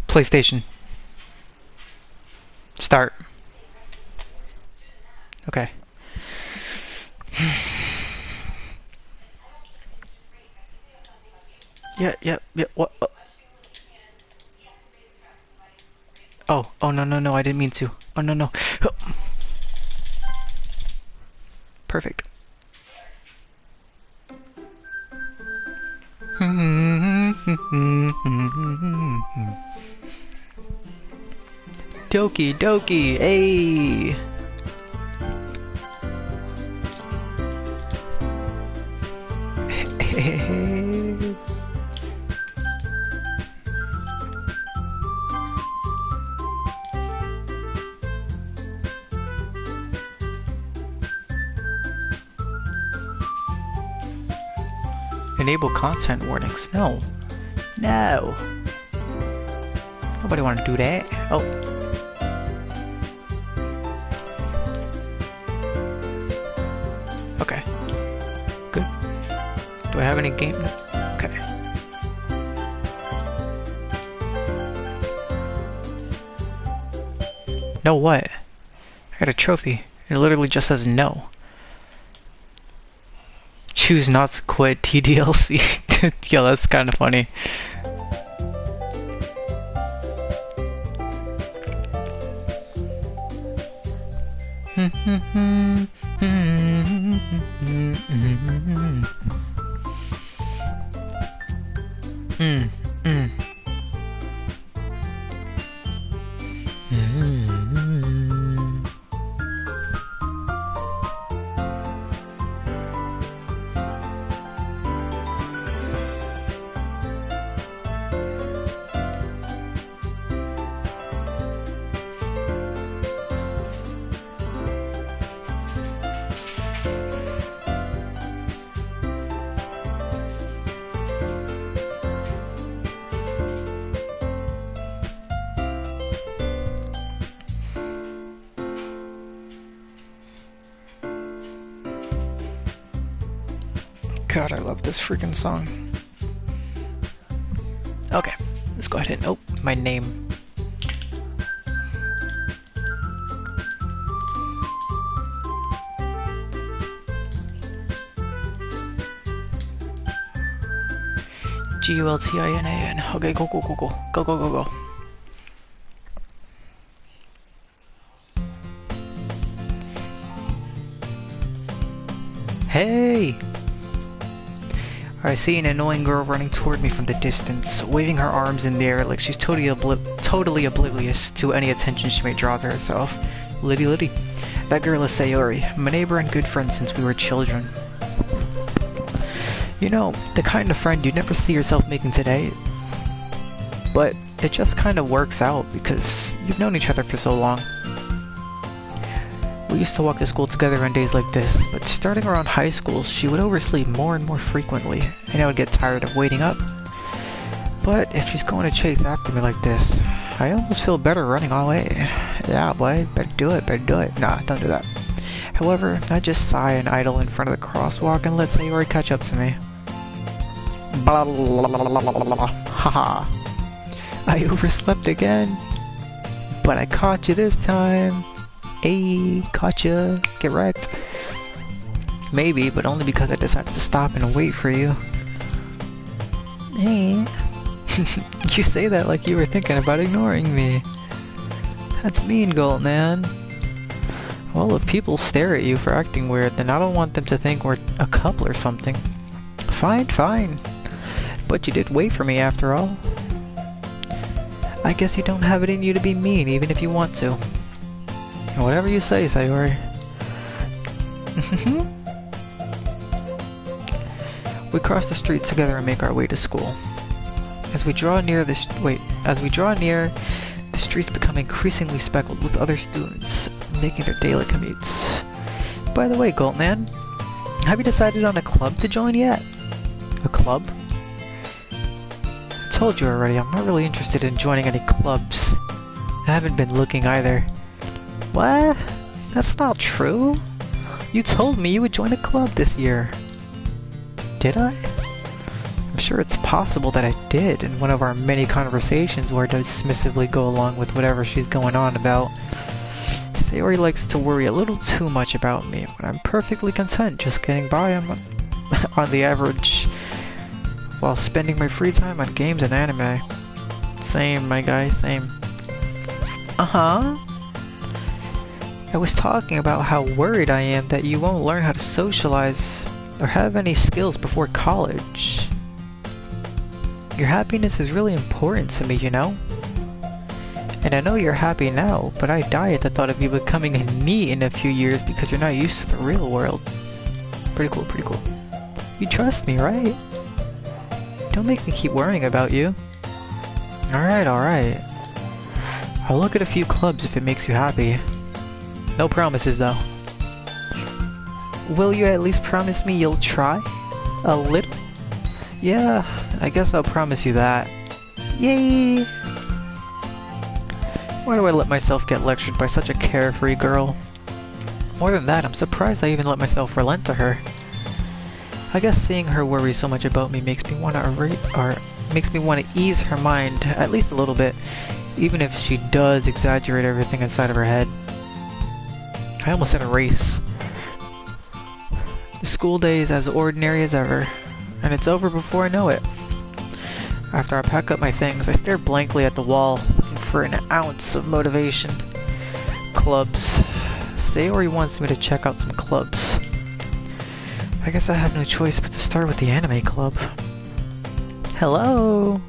PlayStation. Start. Okay. Yeah. What? Oh, no, I didn't mean to. Oh, no. Perfect. Doki doki, hey! Enable content warnings. No. Nobody want to do that. Oh. Okay. Good. Do I have any game? Okay. No what? I got a trophy. It literally just says no. Choose not to quit DDLC. Yo, that's kind of funny. God, I love this freaking song. Okay, let's go ahead and... Oh, my name. G-U-L-T-I-N-A-N. Okay, go. Hey! I see an annoying girl running toward me from the distance, waving her arms in the air like she's totally oblivious to any attention she may draw to herself. Liddy. That girl is Sayori, my neighbor and good friend since we were children. You know, the kind of friend you never see yourself making today. But it just kind of works out because you've known each other for so long. We used to walk to school together on days like this, but starting around high school, she would oversleep more and more frequently, and I would get tired of waiting up. But if she's going to chase after me like this, I almost feel better running away. Yeah, boy, better do it. Nah, don't do that. However, I just sigh and idle in front of the crosswalk and let Sayori catch up to me. Blah blah blah blah blah. Haha. I overslept again. But I caught you this time. Hey, caught ya. Get wrecked. Maybe, but only because I decided to stop and wait for you. Hey. You say that like you were thinking about ignoring me. That's mean, Goltman. Well, if people stare at you for acting weird, then I don't want them to think we're a couple or something. Fine. But you did wait for me after all. I guess you don't have it in you to be mean, even if you want to. Whatever you say, Sayori. We cross the street together and make our way to school. As we draw near, the streets become increasingly speckled with other students making their daily commutes. By the way, Goltman, have you decided on a club to join yet? A club? I told you already, I'm not really interested in joining any clubs. I haven't been looking either. What? That's not true. You told me you would join a club this year. Did I? I'm sure it's possible that I did in one of our many conversations where I dismissively go along with whatever she's going on about. Sayori likes to worry a little too much about me, but I'm perfectly content just getting by on the average while spending my free time on games and anime. Same, my guy, same. Uh-huh. I was talking about how worried I am that you won't learn how to socialize or have any skills before college. Your happiness is really important to me, you know? And I know you're happy now, but I die at the thought of you becoming a NEET in a few years because you're not used to the real world. Pretty cool, pretty cool. You trust me, right? Don't make me keep worrying about you. Alright, alright. I'll look at a few clubs if it makes you happy. No promises, though. Will you at least promise me you'll try? A little? Yeah, I guess I'll promise you that. Yay! Why do I let myself get lectured by such a carefree girl? More than that, I'm surprised I even let myself relent to her. I guess seeing her worry so much about me makes me want to ease her mind at least a little bit, even if she does exaggerate everything inside of her head. I almost said erase. The school day is as ordinary as ever, and it's over before I know it. After I pack up my things, I stare blankly at the wall, looking for an ounce of motivation. Clubs. Sayori wants me to check out some clubs. I guess I have no choice but to start with the anime club. Hello?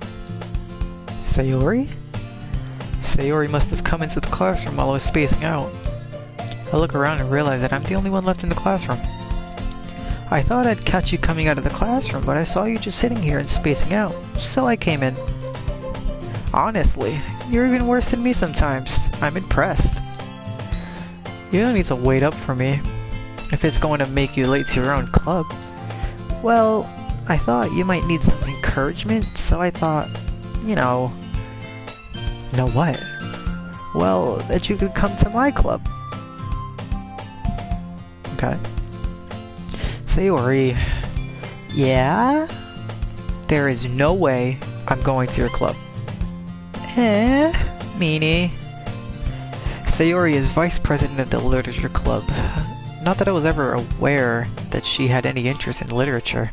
Sayori? Sayori must have come into the classroom while I was spacing out. I look around and realize that I'm the only one left in the classroom. I thought I'd catch you coming out of the classroom, but I saw you just sitting here and spacing out, so I came in. Honestly, you're even worse than me sometimes. I'm impressed. You don't need to wait up for me, if it's going to make you late to your own club. Well, I thought you might need some encouragement, so I thought, you know... Know what? Well, that you could come to my club. Okay. Sayori. Yeah? There is no way I'm going to your club. Meanie. Sayori is vice president of the literature club. Not that I was ever aware that she had any interest in literature.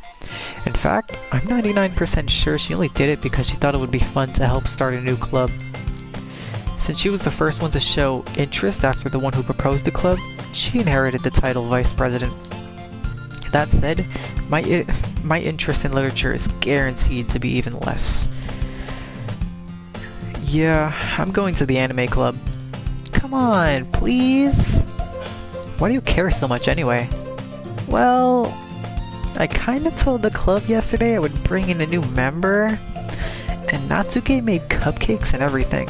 In fact, I'm 99% sure she only did it because she thought it would be fun to help start a new club. Since she was the first one to show interest after the one who proposed the club, she inherited the title vice president. That said, my interest in literature is guaranteed to be even less. Yeah, I'm going to the anime club. Come on, please? Why do you care so much anyway? Well, I kinda told the club yesterday I would bring in a new member, and Natsuki made cupcakes and everything.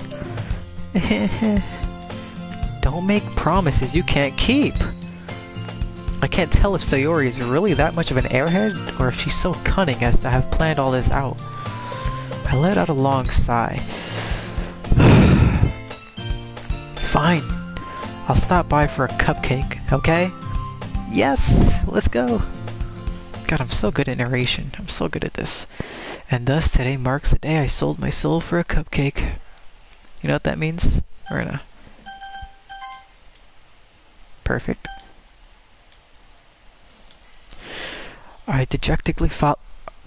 Don't make promises you can't keep. I can't tell if Sayori is really that much of an airhead, or if she's so cunning as to have planned all this out. I let out a long sigh. Fine. I'll stop by for a cupcake, okay? Yes! Let's go! God, I'm so good at narration. I'm so good at this. And thus, today marks the day I sold my soul for a cupcake. You know what that means? Or no? Perfect. I dejectedly follow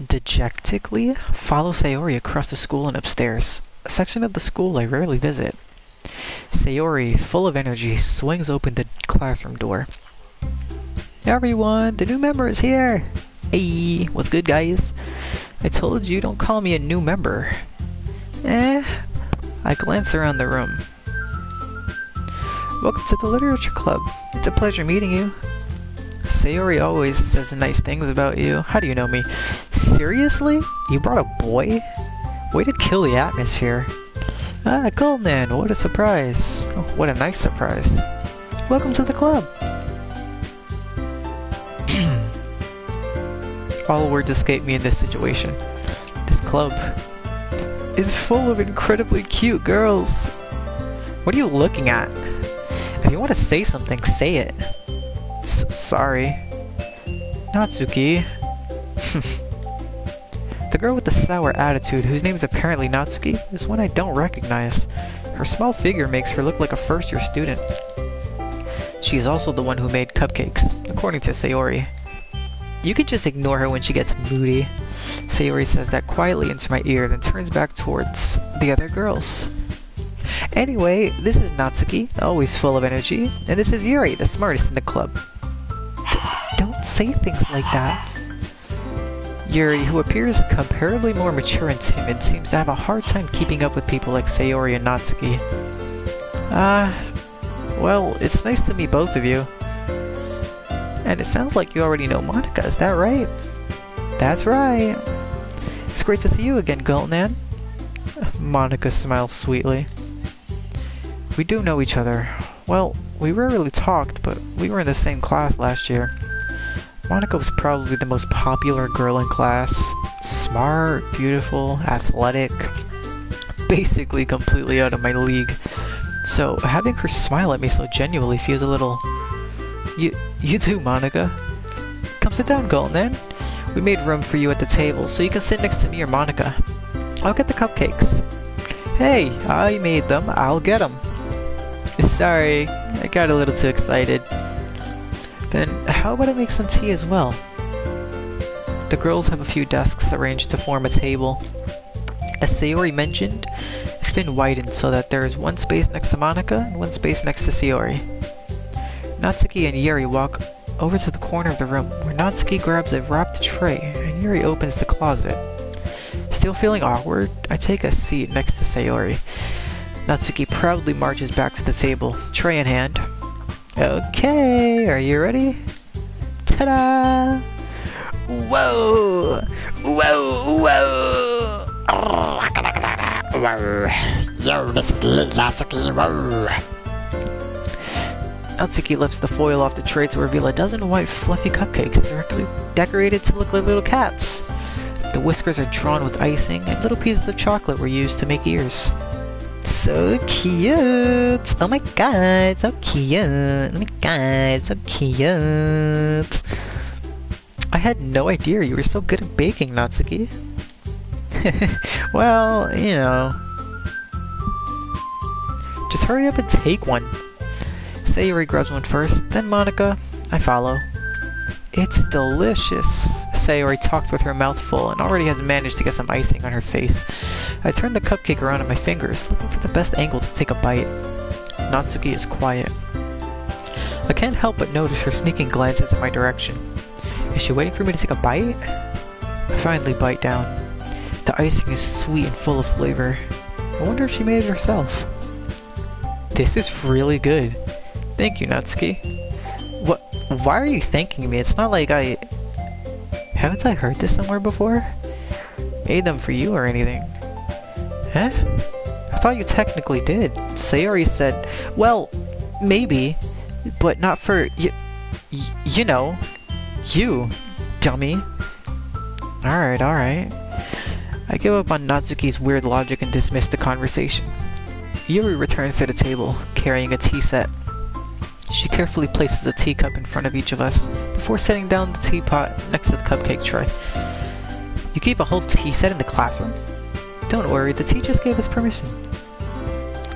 Sayori across the school and upstairs, a section of the school I rarely visit. Sayori, full of energy, swings open the classroom door. Everyone, the new member is here! Hey, what's good, guys? I told you, don't call me a new member. I glance around the room. Welcome to the literature club. It's a pleasure meeting you. Sayori always says nice things about you. How do you know me? Seriously? You brought a boy? Way to kill the atmosphere. Ah, cool then. What a surprise. Oh, what a nice surprise. Welcome to the club. All words escape me in this situation. This club is full of incredibly cute girls. What are you looking at? If you want to say something, say it. Sorry. Natsuki. The girl with the sour attitude, whose name is apparently Natsuki, is one I don't recognize. Her small figure makes her look like a first-year student. She is also the one who made cupcakes, according to Sayori. You can just ignore her when she gets moody. Sayori says that quietly into my ear, then turns back towards the other girls. Anyway, this is Natsuki, always full of energy, and this is Yuri, the smartest in the club. Don't say things like that. Yuri, who appears comparably more mature and timid, seems to have a hard time keeping up with people like Sayori and Natsuki. Well, it's nice to meet both of you. And it sounds like you already know Monica, is that right? That's right. It's great to see you again, Gultnan. Monica smiles sweetly. We do know each other. Well, we rarely talked, but we were in the same class last year. Monica was probably the most popular girl in class. Smart, beautiful, athletic. Basically completely out of my league. So, having her smile at me so genuinely feels a little... You too, Monica. Come sit down, Gultnan. We made room for you at the table, so you can sit next to me or Monica. I'll get the cupcakes. Hey, I made them. I'll get them. Sorry, I got a little too excited. Then, how about I make some tea as well? The girls have a few desks arranged to form a table. As Sayori mentioned, it's been widened so that there is one space next to Monica and one space next to Sayori. Natsuki and Yuri walk over to the corner of the room, where Natsuki grabs a wrapped tray and Yuri opens the closet. Still feeling awkward, I take a seat next to Sayori. Natsuki proudly marches back to the table, tray in hand. Okay, are you ready? Ta-da! Whoa! Whoa! Whoa! Whoa! Yo, this is Natsuki, whoa! Natsuki lifts the foil off the tray to reveal a dozen white fluffy cupcakes directly decorated to look like little cats. The whiskers are drawn with icing, and little pieces of chocolate were used to make ears. So cute! Oh my god, so cute! Oh my god, so cute! I had no idea you were so good at baking, Natsuki. Well, you know. Just hurry up and take one. Sayori grabs one first, then Monica. I follow. It's delicious. Sayori talks with her mouth full and already has managed to get some icing on her face. I turn the cupcake around in my fingers, looking for the best angle to take a bite. Natsuki is quiet. I can't help but notice her sneaking glances in my direction. Is she waiting for me to take a bite? I finally bite down. The icing is sweet and full of flavor. I wonder if she made it herself. This is really good. Thank you, Natsuki. What? Why are you thanking me? It's not like I... Haven't I heard this somewhere before? Made them for you or anything. Huh? I thought you technically did. Sayori said, well, maybe, but not for you know, you, dummy. Alright. I give up on Natsuki's weird logic and dismiss the conversation. Yuri returns to the table, carrying a tea set. She carefully places a teacup in front of each of us, before setting down the teapot next to the cupcake tray. You keep a whole tea set in the classroom? Don't worry, the teachers gave us permission.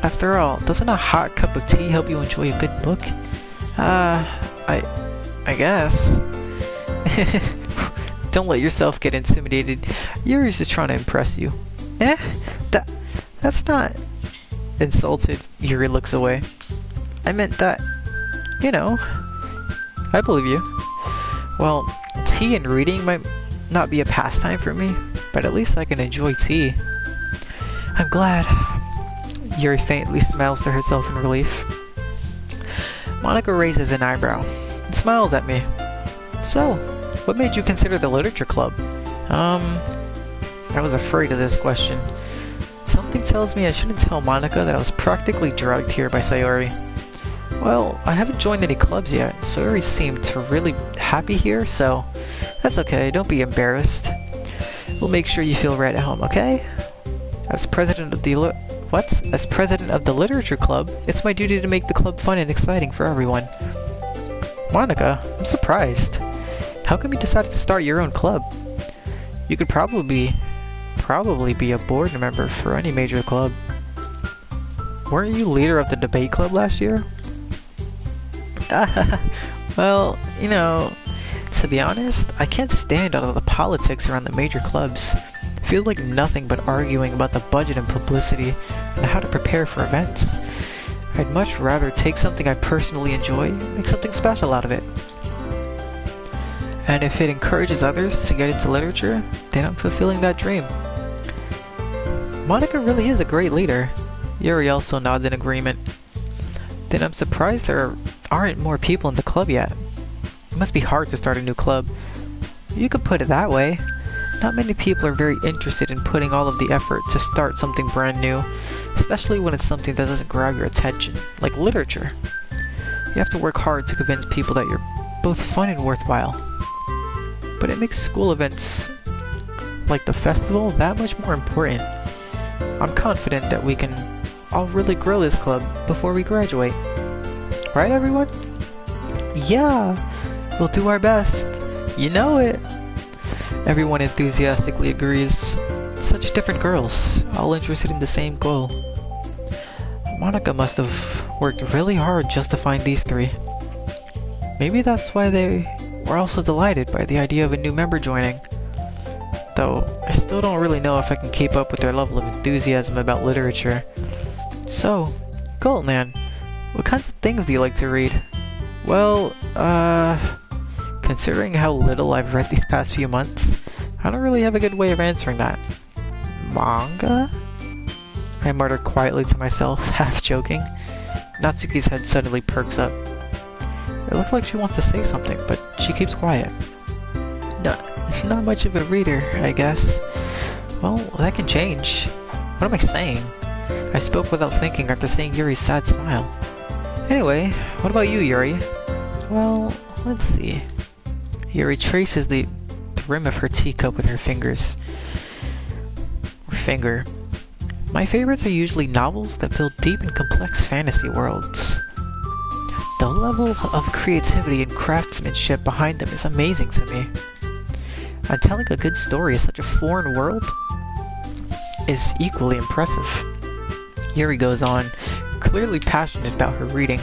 After all, doesn't a hot cup of tea help you enjoy a good book? I guess. Don't let yourself get intimidated. Yuri's just trying to impress you. That's not... Insulted, Yuri looks away. I meant that... You know, I believe you. Well, tea and reading might not be a pastime for me, but at least I can enjoy tea. I'm glad. Yuri faintly smiles to herself in relief. Monica raises an eyebrow and smiles at me. So, what made you consider the literature club? I was afraid of this question. Something tells me I shouldn't tell Monica that I was practically drugged here by Sayori. Well, I haven't joined any clubs yet. Sayori seemed really happy here, so that's okay, don't be embarrassed. We'll make sure you feel right at home, okay? As president of the literature club, it's my duty to make the club fun and exciting for everyone. Monica, I'm surprised. How come you decided to start your own club? You could probably be a board member for any major club. Weren't you leader of the debate club last year? Well, you know, to be honest, I can't stand all of the politics around the major clubs. It feels like nothing but arguing about the budget and publicity and how to prepare for events. I'd much rather take something I personally enjoy and make something special out of it. And if it encourages others to get into literature, then I'm fulfilling that dream. Monica really is a great leader. Yuri also nods in agreement. Then I'm surprised there aren't more people in the club yet. It must be hard to start a new club. You could put it that way. Not many people are very interested in putting all of the effort to start something brand new, especially when it's something that doesn't grab your attention, like literature. You have to work hard to convince people that you're both fun and worthwhile. But it makes school events, like the festival, that much more important. I'm confident that we can all really grow this club before we graduate. Right, everyone? Yeah, we'll do our best. You know it. Everyone enthusiastically agrees. Such different girls, all interested in the same goal. Monica must have worked really hard just to find these three. Maybe that's why they were also delighted by the idea of a new member joining. Though, I still don't really know if I can keep up with their level of enthusiasm about literature. So, Goldman, what kinds of things do you like to read? Well, considering how little I've read these past few months, I don't really have a good way of answering that. Manga? I mutter quietly to myself, half joking. Natsuki's head suddenly perks up. It looks like she wants to say something, but she keeps quiet. Not much of a reader, I guess. Well, that can change. What am I saying? I spoke without thinking after seeing Yuri's sad smile. Anyway, what about you, Yuri? Well, let's see. Yuri traces the rim of her teacup with her fingers. Finger. My favorites are usually novels that build deep and complex fantasy worlds. The level of creativity and craftsmanship behind them is amazing to me. And telling a good story in such a foreign world is equally impressive. Yuri goes on, clearly passionate about her reading.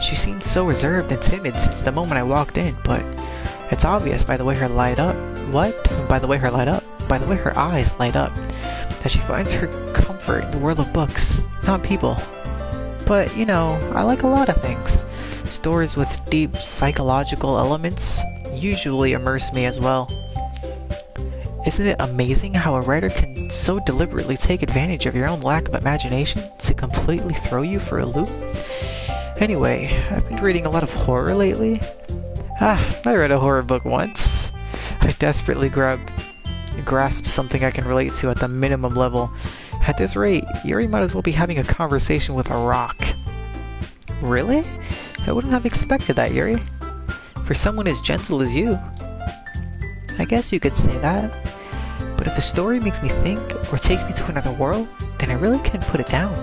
She seemed so reserved and timid since the moment I walked in, but it's obvious by the way her light up. What? By the way her light up? By the way her eyes light up, that she finds her comfort in the world of books, not people. But, you know, I like a lot of things. Stories with deep psychological elements usually immerse me as well. Isn't it amazing how a writer can so deliberately take advantage of your own lack of imagination to completely throw you for a loop? Anyway, I've been reading a lot of horror lately. I read a horror book once. I desperately grasped something I can relate to at the minimum level. At this rate, Yuri might as well be having a conversation with a rock. Really? I wouldn't have expected that, Yuri. For someone as gentle as you. I guess you could say that. But if a story makes me think or takes me to another world, then I really can't put it down.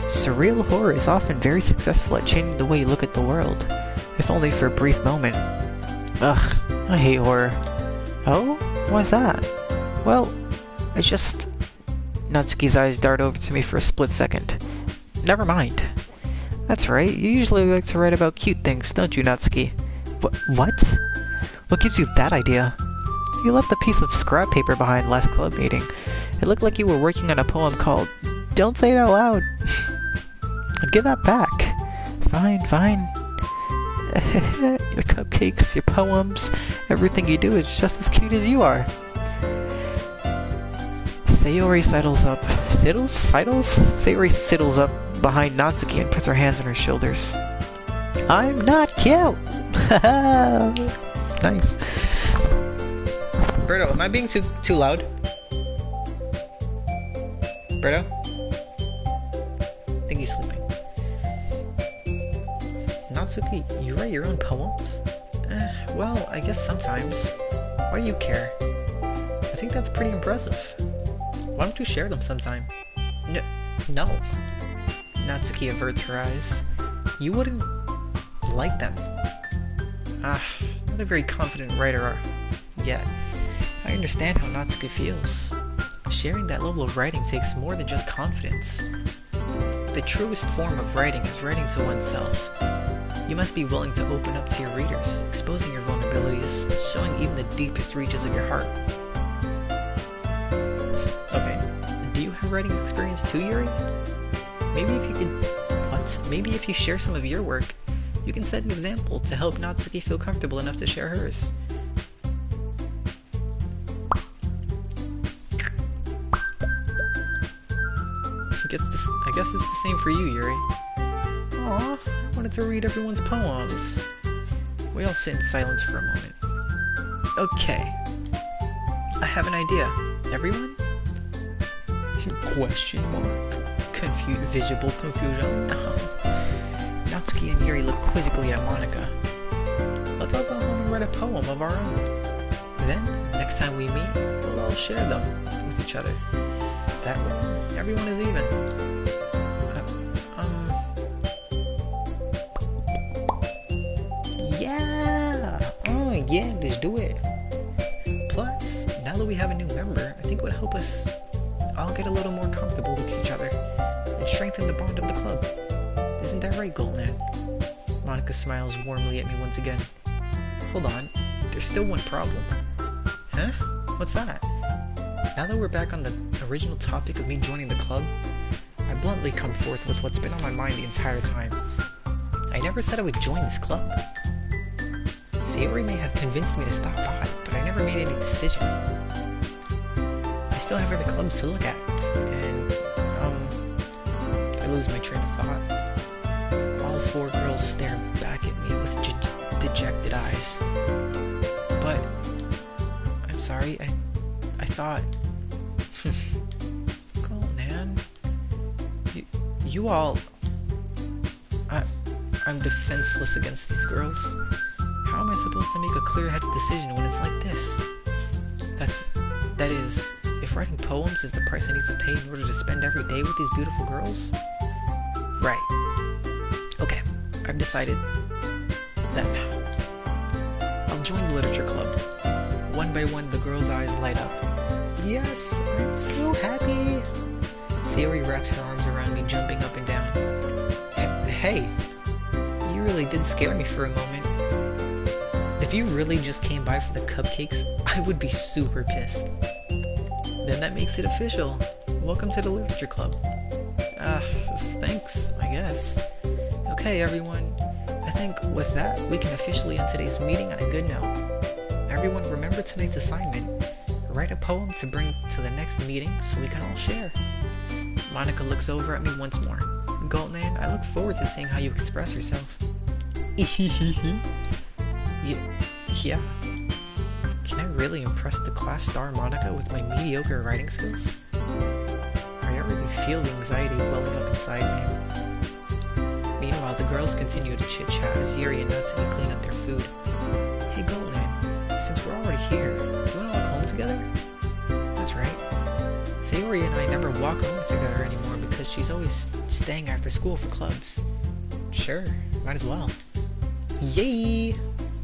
Surreal horror is often very successful at changing the way you look at the world, if only for a brief moment. Ugh, I hate horror. Oh? Why's that? Well, I just... Natsuki's eyes dart over to me for a split second. Never mind. That's right, you usually like to write about cute things, don't you, Natsuki? What? What gives you that idea? You left a piece of scrap paper behind last club meeting. It looked like you were working on a poem called Don't Say It Out Loud. I'd give that back. Fine. Your cupcakes, your poems, everything you do is just as cute as you are. Sayori sidles up. Sayori sidles up behind Natsuki and puts her hands on her shoulders. I'm not cute! Nice. Berto, am I being too loud? Berto? I think he's sleeping. Natsuki, you write your own poems? Well, I guess sometimes. Why do you care? I think that's pretty impressive. Why don't you share them sometime? No. Natsuki averts her eyes. You wouldn't like them. I'm not a very confident writer yet. I understand how Natsuki feels. Sharing that level of writing takes more than just confidence. The truest form of writing is writing to oneself. You must be willing to open up to your readers, exposing your vulnerabilities, showing even the deepest reaches of your heart. Okay, do you have writing experience too, Yuri? Maybe if you could... What? Maybe if you share some of your work, you can set an example to help Natsuki feel comfortable enough to share hers. I guess it's the same for you, Yuri. Aw, I wanted to read everyone's poems. We all sit in silence for a moment. Okay. I have an idea. Everyone? Question mark. Visible confusion. Natsuki and Yuri look quizzically at Monika. Let's all go home and write a poem of our own. Then, next time we meet, we'll all share them with each other. That way, everyone is even. Yeah! Oh, yeah, let's do it. Plus, now that we have a new member, I think it would help us all get a little more comfortable with each other and strengthen the bond of the club. Isn't that right, Golden? Monika smiles warmly at me once again. Hold on, there's still one problem. Huh? What's that? Now that we're back on the original topic of me joining the club, I bluntly come forth with what's been on my mind the entire time. I never said I would join this club. Sayori may have convinced me to stop by, but I never made any decision. I still have other clubs to look at, and, I lose my train of thought. All four girls stare back at me with dejected eyes. But, I'm sorry, I thought... Come on, man. You all... I'm defenseless against these girls. How am I supposed to make a clear-headed decision when it's like this? That is, if writing poems is the price I need to pay in order to spend every day with these beautiful girls? Right. Okay, I've decided. Then, I'll join the literature club. One by one, the girls' eyes light up. Yes, I'm so happy. Sayori wraps her arms around me, jumping up and down. Hey, you really did scare me for a moment. If you really just came by for the cupcakes, I would be super pissed. Then that makes it official. Welcome to the literature club. Thanks, I guess. Okay, everyone. I think with that, we can officially end today's meeting on a good note. Everyone remember tonight's assignment. Write a poem to bring to the next meeting so we can all share. Monika looks over at me once more. Golden, I look forward to seeing how you express yourself. Yeah. Can I really impress the class star Monika with my mediocre writing skills? I already feel the anxiety welling up inside me. Meanwhile, the girls continue to chit-chat as Yuri and Natsuki clean up their food. Hey Golden, since we're already here, do you want to walk home together? That's right. Sayori and I never walk home together anymore because she's always staying after school for clubs. Sure, might as well. Yay!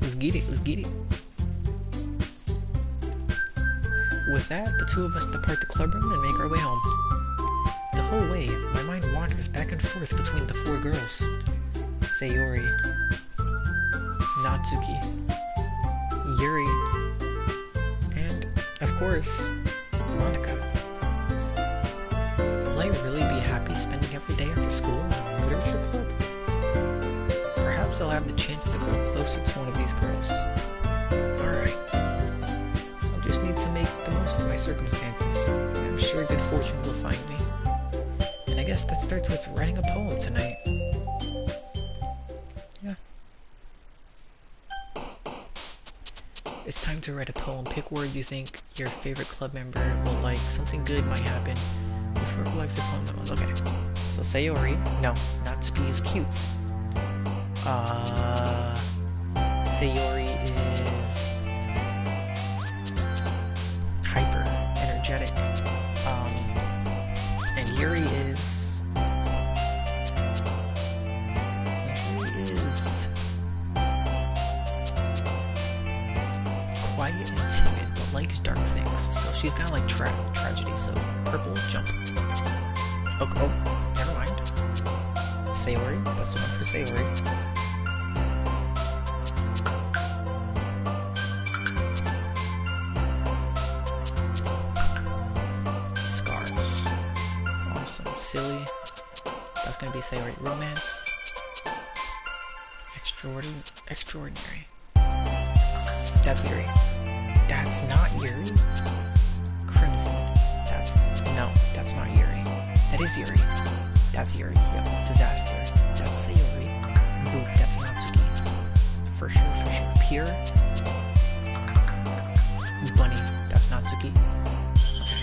Let's get it. With that, the two of us depart the club room and make our way home. The whole way, my mind wanders back and forth between the four girls. Sayori, Natsuki, Yuri, and, of course, Monika. Will I really be happy spending every day after school in a literature club? Perhaps I'll have the chance to grow closer to one of these girls. Alright. I'll just need to make the most of my circumstances. I'm sure good fortune will find me. And I guess that starts with writing a poem tonight. Yeah. It's time to write a poem. Pick words you think your favorite club member will like. Something good might happen. This girl likes the poem the most. Okay. So Sayori. No, Natsuki is cute. Sayori is hyper energetic. And Yuri is quiet and timid, but likes dark things. she's kind of like tragedy, so purple, jump. Oh, never mind. Sayori, that's the one for Sayori. Scars. Awesome. Silly. That's gonna be Sayori. Romance. Extraordinary. That's Yuri. That's not Yuri. Crimson. That's not Yuri. That is Yuri. That's Yuri. Yep. Disaster. That's Sayori. Boop. That's Natsuki. For sure. Pure. Bunny. That's Natsuki. Okay.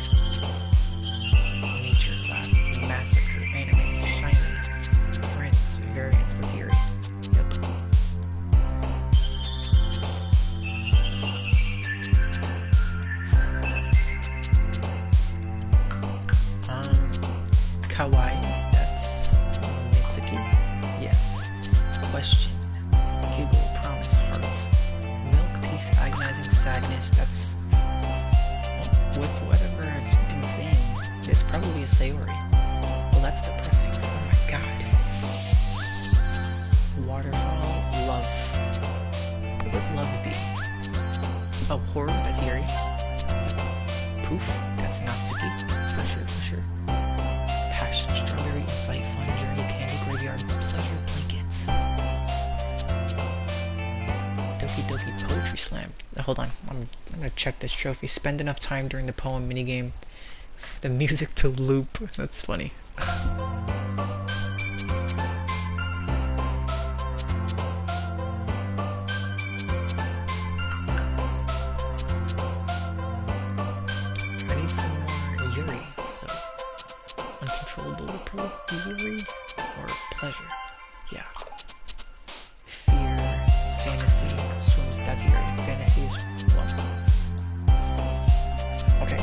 Nature. Laugh. Massacre. Anime. Shiny. Friends. Variants. That's Yuri. Yep. Kawaii, that's Mitsuki. Yes. Question. Giggle, promise, hearts. Milk, peace, agonizing sadness, that's... Well, with whatever I've been saying, it's probably a Sayori. Well, that's depressing. Oh my god. Waterfall, love. What would love be? Oh, horror, that's Yuri. Poof, that's Natsuki. For sure. Passion, strawberry, insight, fun, journey, candy, graveyard, pleasure, blankets. Doki Doki Poetry Slam. Hold on, I'm gonna check this trophy. Spend enough time during the poem minigame. The music to loop. That's funny. Yuri or pleasure? Yeah. Fear, fantasy, swims, that's Yuri. Fantasy is one. Okay.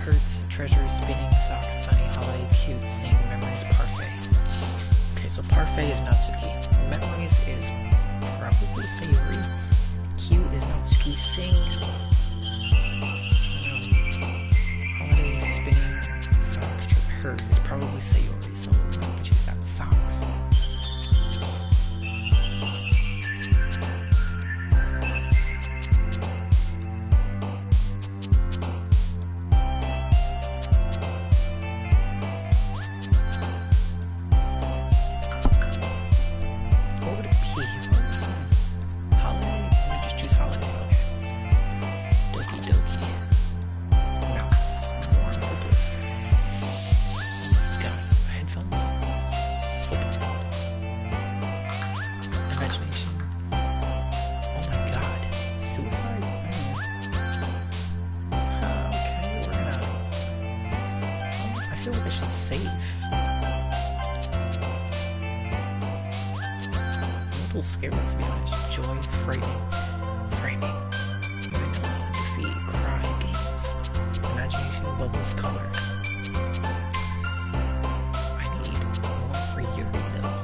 Hurts, treasure, spinning, socks, sunny, holiday, cute, sing, memories, parfait. Okay, so parfait is Natsuki. Memories is probably Sayori. Cute is Natsuki. Sing. Hurt is probably Sayori, so I'm gonna choose that. Socks. What would it be? Holiday? I'm gonna just choose holiday. Okay. Doki Doki. Mouse. Warm, hopeless. Scary to be honest. Joy, framing, vanilla, defeat, cry, games, imagination, bubbles, color. I need more for Yuri though.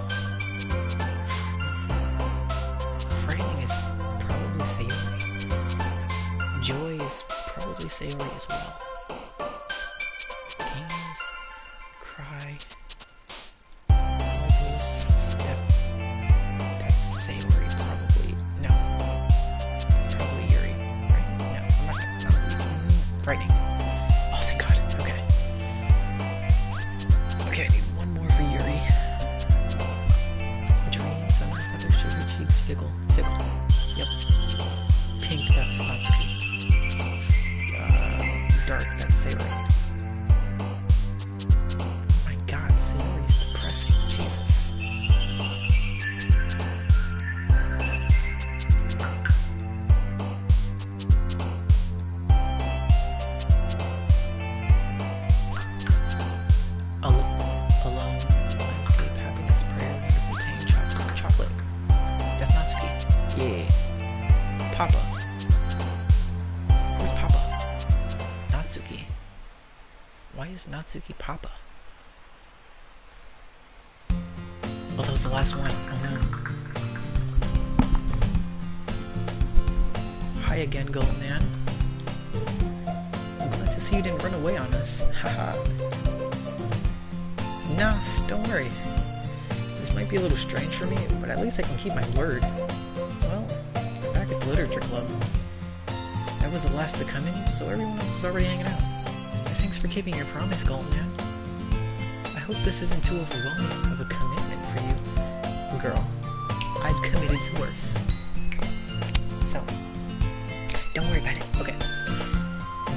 Framing is probably Sayori. Joy is probably Sayori as well. Games, cry. Frightening. Oh, thank God. Okay. Okay, I need one more for Yuri. Dreams, summer, feather, sugar, cheeks, fickle. Yep. Pink, that's Natsuki. Dark, that's Sayori. Oh my God, Sayori is depressing. Jesus. Papa. Who's Papa? Natsuki. Why is Natsuki Papa? Oh, that was the last one. Oh no. Hi again, Goldman. to see you didn't run away on us. Haha. Nah, don't worry. This might be a little strange for me, but at least I can keep my word. Well, I'm back at the literature club. I was the last to come in, so everyone else is already hanging out. Thanks for keeping your promise, Gold Man. I hope this isn't too overwhelming of a commitment for you. Girl, I've committed to worse. So, don't worry about it, okay?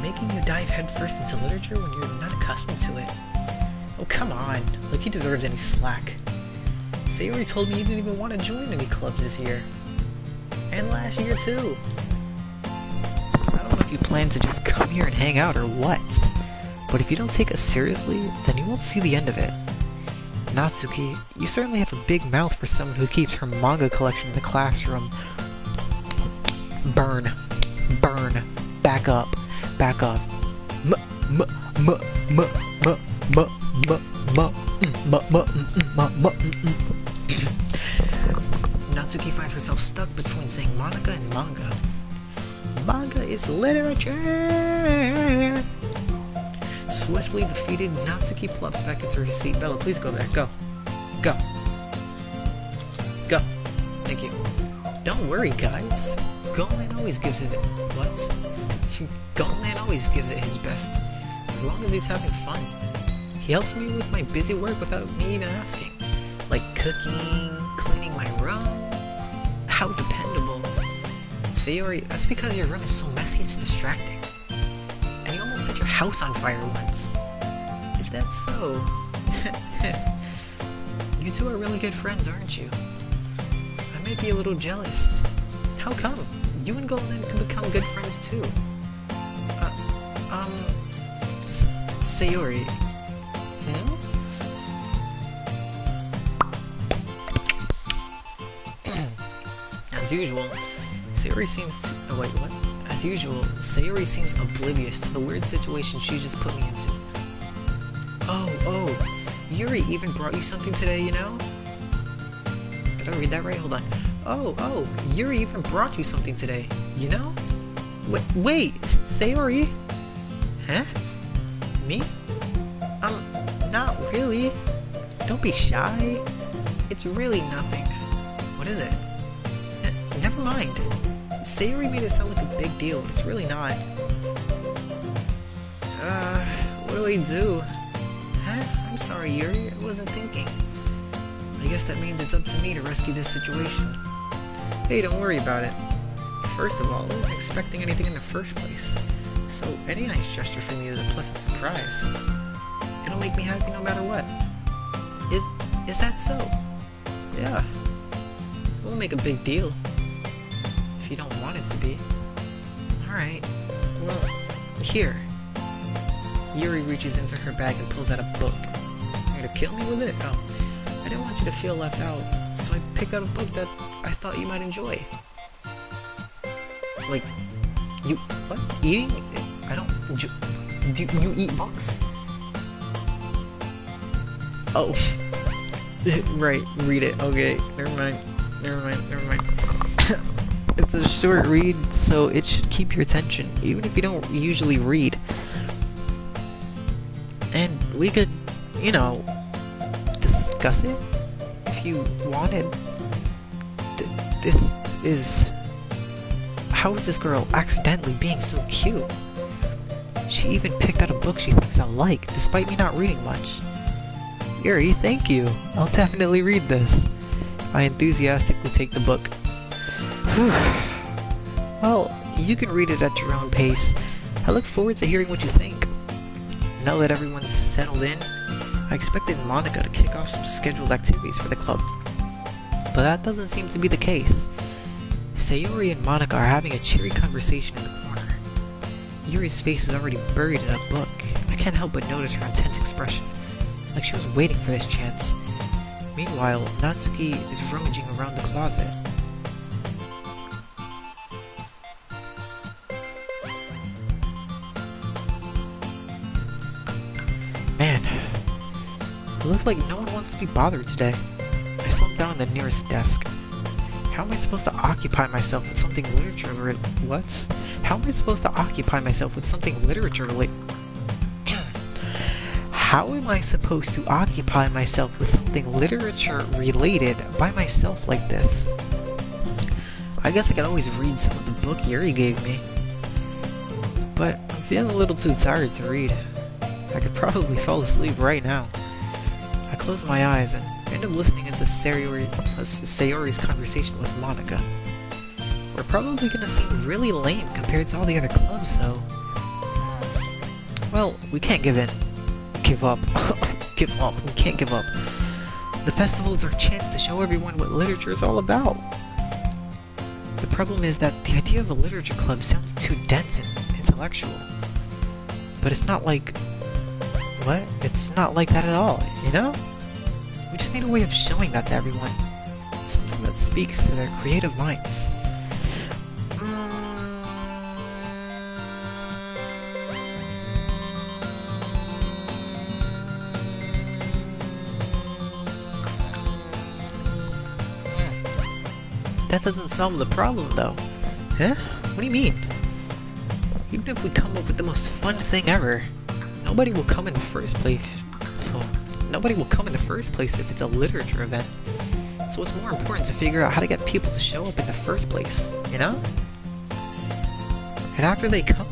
Making you dive headfirst into literature when you're not accustomed to it. Oh, come on. Like he deserves any slack. Sayori told me you didn't even want to join any clubs this year. And last year, too. I don't know if you plan to just come here and hang out or what. But if you don't take us seriously, then you won't see the end of it. Natsuki, you certainly have a big mouth for someone who keeps her manga collection in the classroom. Burn. Burn. Back up. Back up. Natsuki finds herself stuck between saying Monica and manga. Manga is literature! Swiftly defeated, Natsuki plops back into her seat. Bella, please go there. Go. Go. Go. Thank you. Don't worry, guys. Golan always gives his... What? Golan always gives it his best. As long as he's having fun. He helps me with my busy work without me even asking. Like cooking, cleaning my room. How dependable. Sayori, that's because your room is so messy it's distracting. And you almost set your house on fire once. Is that so? You two are really good friends, aren't you? I may be a little jealous. How come? You and Golan can become good friends too. Sayori. As usual, Sayori seems to... Oh wait, what? As usual, Sayori seems oblivious to the weird situation she just put me into. Oh, Yuri even brought you something today, you know? Did I read that right? Hold on. Oh, Yuri even brought you something today, you know? Wait, Sayori? Huh? Me? Not really. Don't be shy. It's really nothing. What is it? Never mind. Sayori made it sound like a big deal, but it's really not. What do I do? Huh? I'm sorry, Yuri. I wasn't thinking. I guess that means it's up to me to rescue this situation. Hey, don't worry about it. First of all, I wasn't expecting anything in the first place. So any nice gesture from you is a pleasant surprise. It'll make me happy no matter what. Is that so? Yeah. It won't make a big deal. If you don't want it to be. Alright. Well, here. Yuri reaches into her bag and pulls out a book. You're gonna kill me with it? Oh. I didn't want you to feel left out, so I picked out a book that I thought you might enjoy. Like, you... what? Eating? I don't... Do you eat books? Oh. Right, read it. Okay, never mind. It's a short read, so it should keep your attention, even if you don't usually read. And we could, you know, discuss it if you wanted. This is... How is this girl accidentally being so cute? She even picked out a book she thinks I'll like, despite me not reading much. Yuri, thank you. I'll definitely read this. I enthusiastically take the book. Whew. Well, you can read it at your own pace. I look forward to hearing what you think. Now that everyone's settled in, I expected Monica to kick off some scheduled activities for the club. But that doesn't seem to be the case. Sayori and Monica are having a cheery conversation in the corner. Yuri's face is already buried in a book. I can't help but notice her intense expression, like she was waiting for this chance. Meanwhile, Natsuki is rummaging around the closet. Man, it looks like no one wants to be bothered today. I slumped down on the nearest desk. How am I supposed to occupy myself with something literature? What? How am I supposed to occupy myself with something literature How am I supposed to occupy myself with something literature related by myself like this? I guess I could always read some of the book Yuri gave me. But I'm feeling a little too tired to read. I could probably fall asleep right now. I close my eyes and end up listening into Sayori's conversation with Monica. We're probably gonna seem really lame compared to all the other clubs, though. Well, we can't give up. Give up. We can't give up. The festival is our chance to show everyone what literature is all about. The problem is that the idea of a literature club sounds too dense and intellectual. But it's not like... What? It's not like that at all, you know? We just need a way of showing that to everyone. Something that speaks to their creative minds. That doesn't solve the problem, though. Huh? What do you mean? Even if we come up with the most fun thing ever, nobody will come in the first place. Nobody will come in the first place if it's a literature event. So it's more important to figure out how to get people to show up in the first place, you know? And after they come,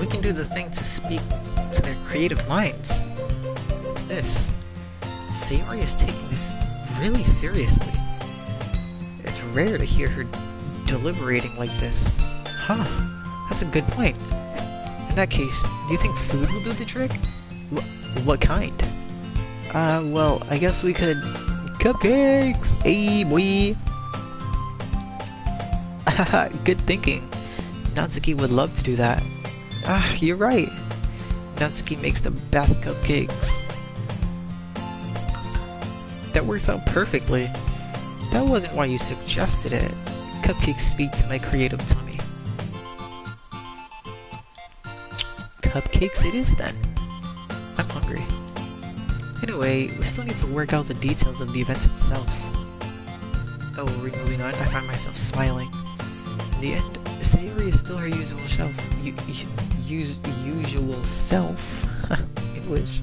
we can do the thing to speak to their creative minds. What's this? Sayori is taking this really seriously. It's rare to hear her deliberating like this. Huh, that's a good point. In that case, do you think food will do the trick? What kind? Well, I guess we could... Cupcakes! Hey, boy! Good thinking. Natsuki would love to do that. You're right. Natsuki makes the best cupcakes. That works out perfectly. That wasn't why you suggested it. Cupcakes speak to my creative tummy. Cupcakes it is then. I'm hungry. Anyway, we still need to work out the details of the event itself. Oh, are we moving on? I find myself smiling. In the end, Sayori is still her usual self. Usual self. English.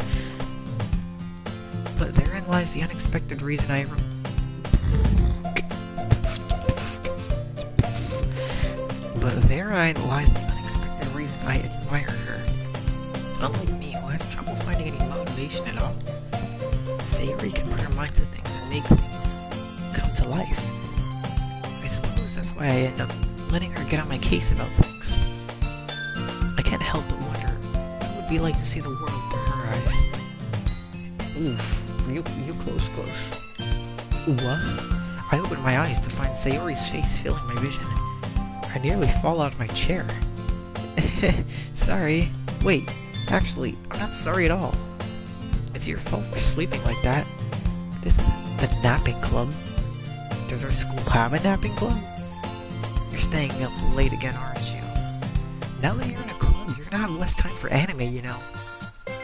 But therein lies the unexpected reason I admire her. Unlike me, who has trouble finding any motivation at all, Sayori can put her mind to things and make things come to life. I suppose that's why I end up letting her get on my case about things. I can't help but wonder what it would be like to see the world through her eyes. Oof, you close. What? I open my eyes to find Sayori's face filling my vision. I nearly fall out of my chair. Sorry. Wait, actually, I'm not sorry at all. It's your fault for sleeping like that. This isn't the napping club. Does our school have a napping club? You're staying up late again, aren't you? Now that you're in a club, you're gonna have less time for anime, you know.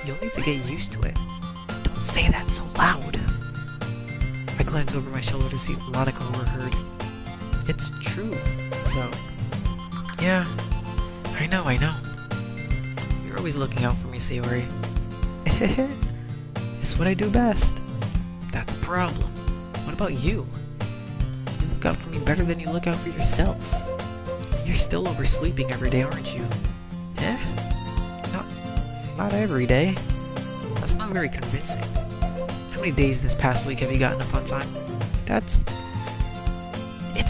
You'll need to get used to it. Don't say that so loud. I glance over my shoulder to see if Monica overheard. It's true, though. Yeah, I know. You're always looking out for me, Sayori. It's what I do best. That's a problem. What about you? You look out for me better than you look out for yourself. You're still oversleeping every day, aren't you? Eh? Not every day. That's not very convincing. How many days this past week have you gotten up on time? It's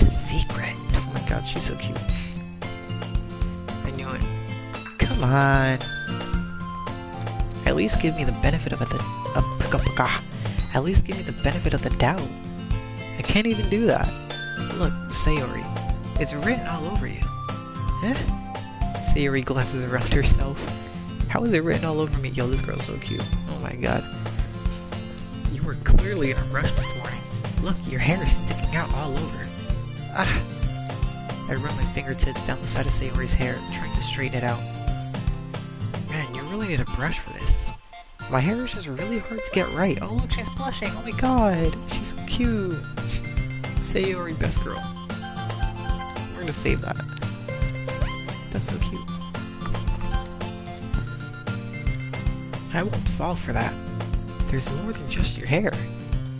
a secret. Oh my god, she's so cute. I knew it. Come on. At least give me the benefit of At least give me the benefit of the doubt. I can't even do that. Look, Sayori, it's written all over you. Eh? Sayori glances around herself. How is it written all over me? Yo, this girl's so cute. Oh my god. You were clearly in a rush this morning. Look, your hair is sticking out all over. I run my fingertips down the side of Sayori's hair, trying to straighten it out. Man, you really need a brush for this. My hair is just really hard to get right. Oh look, she's blushing. Oh my god. She's so cute. Sayori, best girl. We're gonna save that. That's so cute. I won't fall for that. There's more than just your hair.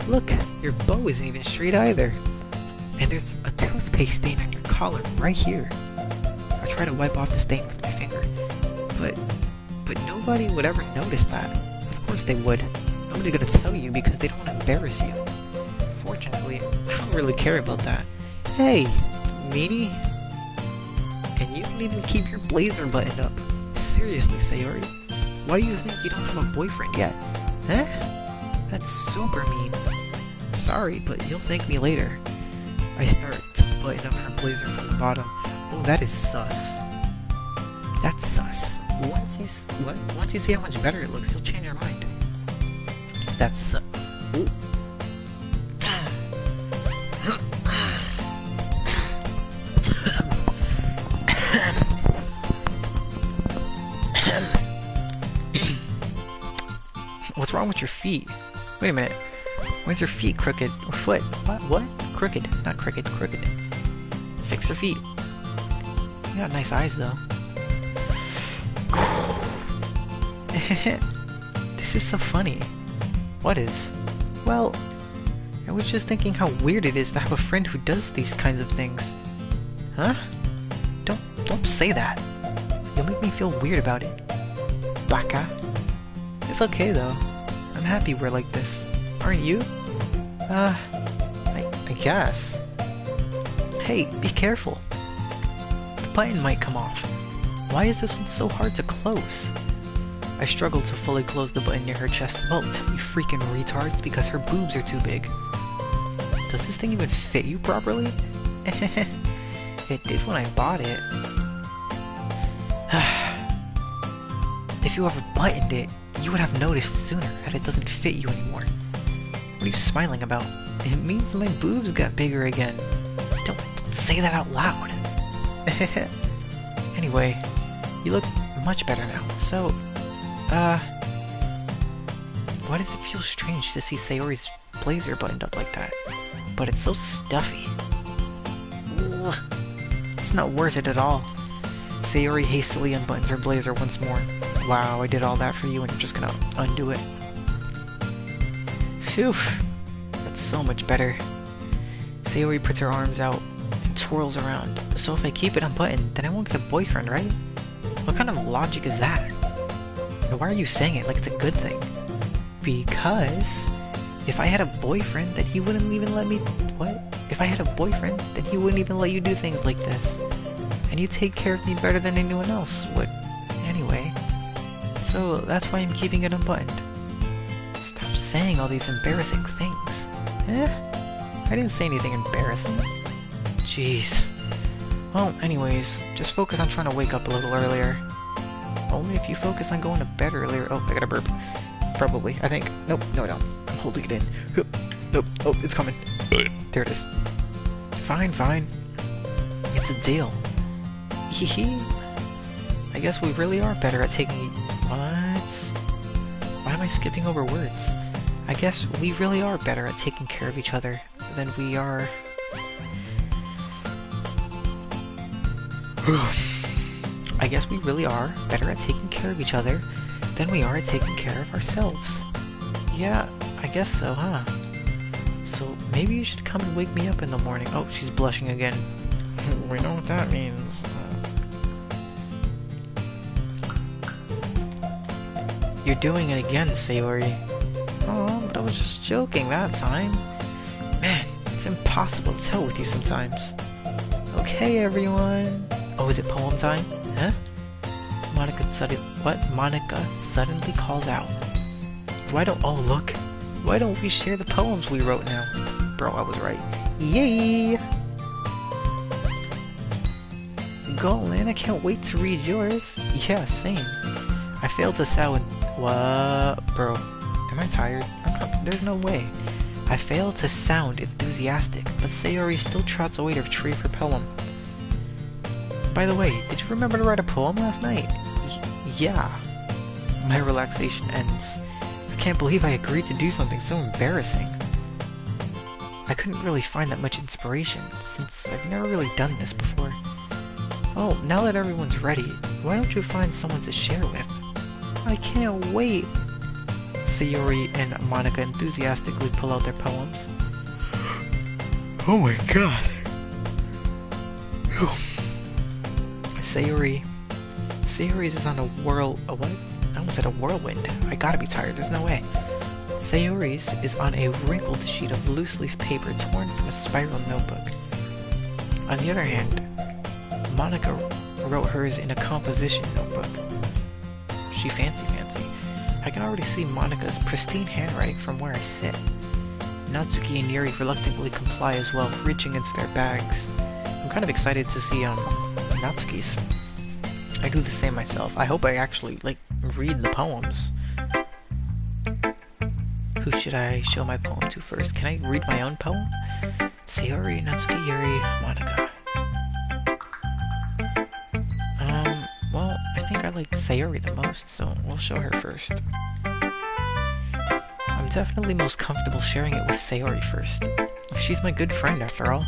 Look, your bow isn't even straight either. And there's a toothpaste stain on your collar right here. I try to wipe off the stain with my finger, but nobody would ever notice that. Of course they would. Nobody's gonna tell you because they don't want to embarrass you. Fortunately, I don't really care about that. Hey, meanie. And you don't even keep your blazer buttoned up. Seriously, Sayori. Why do you think you don't have a boyfriend yet? Huh? That's super mean. Sorry, but you'll thank me later. I start to button up her blazer from the bottom. Oh, that is sus. That's sus. Once you see how much better it looks, you'll change your mind. That's sus. Ooh. What's wrong with your feet? Wait a minute. Why's your feet crooked? Or foot? What? Crooked. Not crooked. Crooked. Fix your feet. You got nice eyes, though. This is so funny. What is? Well, I was just thinking how weird it is to have a friend who does these kinds of things. Huh? Don't say that. You'll make me feel weird about it. Baka. It's okay, though. I'm happy we're like this. Aren't you? I guess. Hey, be careful. The button might come off. Why is this one so hard to close? I struggle to fully close the button near her chest. Well, you freaking retards, because her boobs are too big. Does this thing even fit you properly? It did when I bought it. If you ever buttoned it, you would have noticed sooner that it doesn't fit you anymore. What are you smiling about? It means my boobs got bigger again. Don't say that out loud. Anyway, you look much better now. So, why does it feel strange to see Sayori's blazer buttoned up like that? But it's so stuffy. Ugh. It's not worth it at all. Sayori hastily unbuttons her blazer once more. Wow, I did all that for you and you're just gonna undo it. Phew. That's so much better. Sayori puts her arms out and twirls around. So if I keep it unbuttoned, then I won't get a boyfriend, right? What kind of logic is that? And why are you saying it like it's a good thing? Because if I had a boyfriend, then he wouldn't even let me... What? If I had a boyfriend, then he wouldn't even let you do things like this. And you take care of me better than anyone else would. Anyway. So that's why I'm keeping it unbuttoned. Stop saying all these embarrassing things. I didn't say anything embarrassing. Jeez. Well, anyways, just focus on trying to wake up a little earlier. Only if you focus on going to bed earlier. Oh, I got a burp. Probably. I think. Nope. No, I don't. I'm holding it in. Nope. Oh, it's coming. There it is. Fine, fine. It's a deal. Hehe. I guess we really are better at taking... What? Why am I skipping over words? I guess we really are better at taking care of each other than we are... I guess we really are better at taking care of each other than we are at taking care of ourselves. Yeah, I guess so, huh? So maybe you should come and wake me up in the morning. Oh, she's blushing again. We know what that means. You're doing it again, Sayori. Oh, but I was just joking that time. Man, it's impossible to tell with you sometimes. Okay, everyone. Oh, is it poem time? Huh? Monica suddenly calls out. Oh, look. Why don't we share the poems we wrote now? Bro, I was right. Yay! Golan, I can't wait to read yours. Yeah, same. I failed to sound... What? Bro, am I tired? There's no way. I failed to sound enthusiastic, but Sayori still trots away to retrieve her poem. By the way, did you remember to write a poem last night? Yeah. My relaxation ends. I can't believe I agreed to do something so embarrassing. I couldn't really find that much inspiration, since I've never really done this before. Oh, now that everyone's ready, why don't you find someone to share with? I can't wait! Sayori and Monica enthusiastically pull out their poems. Oh my god! Sayori's is on a what? I almost said a whirlwind. I gotta be tired, there's no way. Sayori's is on a wrinkled sheet of loose leaf paper torn from a spiral notebook. On the other hand, Monica wrote hers in a composition notebook. She fancy. I can already see Monica's pristine handwriting from where I sit. Natsuki and Yuri reluctantly comply as well, reaching into their bags. I'm kind of excited to see Natsuki's. I do the same myself. I hope I actually, read the poems. Who should I show my poem to first? Can I read my own poem? Sayori, Natsuki, Yuri, Monica. Well, I think I like Sayori the most, so we'll show her first. I'm definitely most comfortable sharing it with Sayori first. She's my good friend, after all.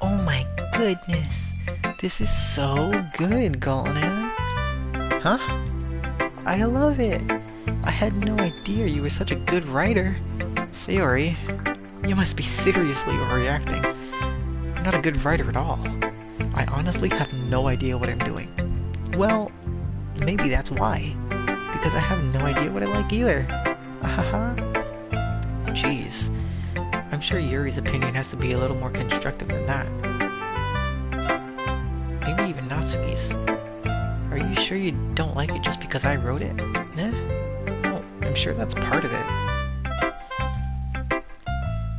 Oh my goodness! This is so good, Golden. Huh? I love it! I had no idea you were such a good writer. Sayori, you must be seriously overreacting. I'm not a good writer at all. I honestly have no idea what I'm doing. Well, maybe that's why. Because I have no idea what I like either. Ahaha. Jeez. I'm sure Yuri's opinion has to be a little more constructive than that. Maybe even Natsuki's. Are you sure you don't like it just because I wrote it? Eh? Well, I'm sure that's part of it.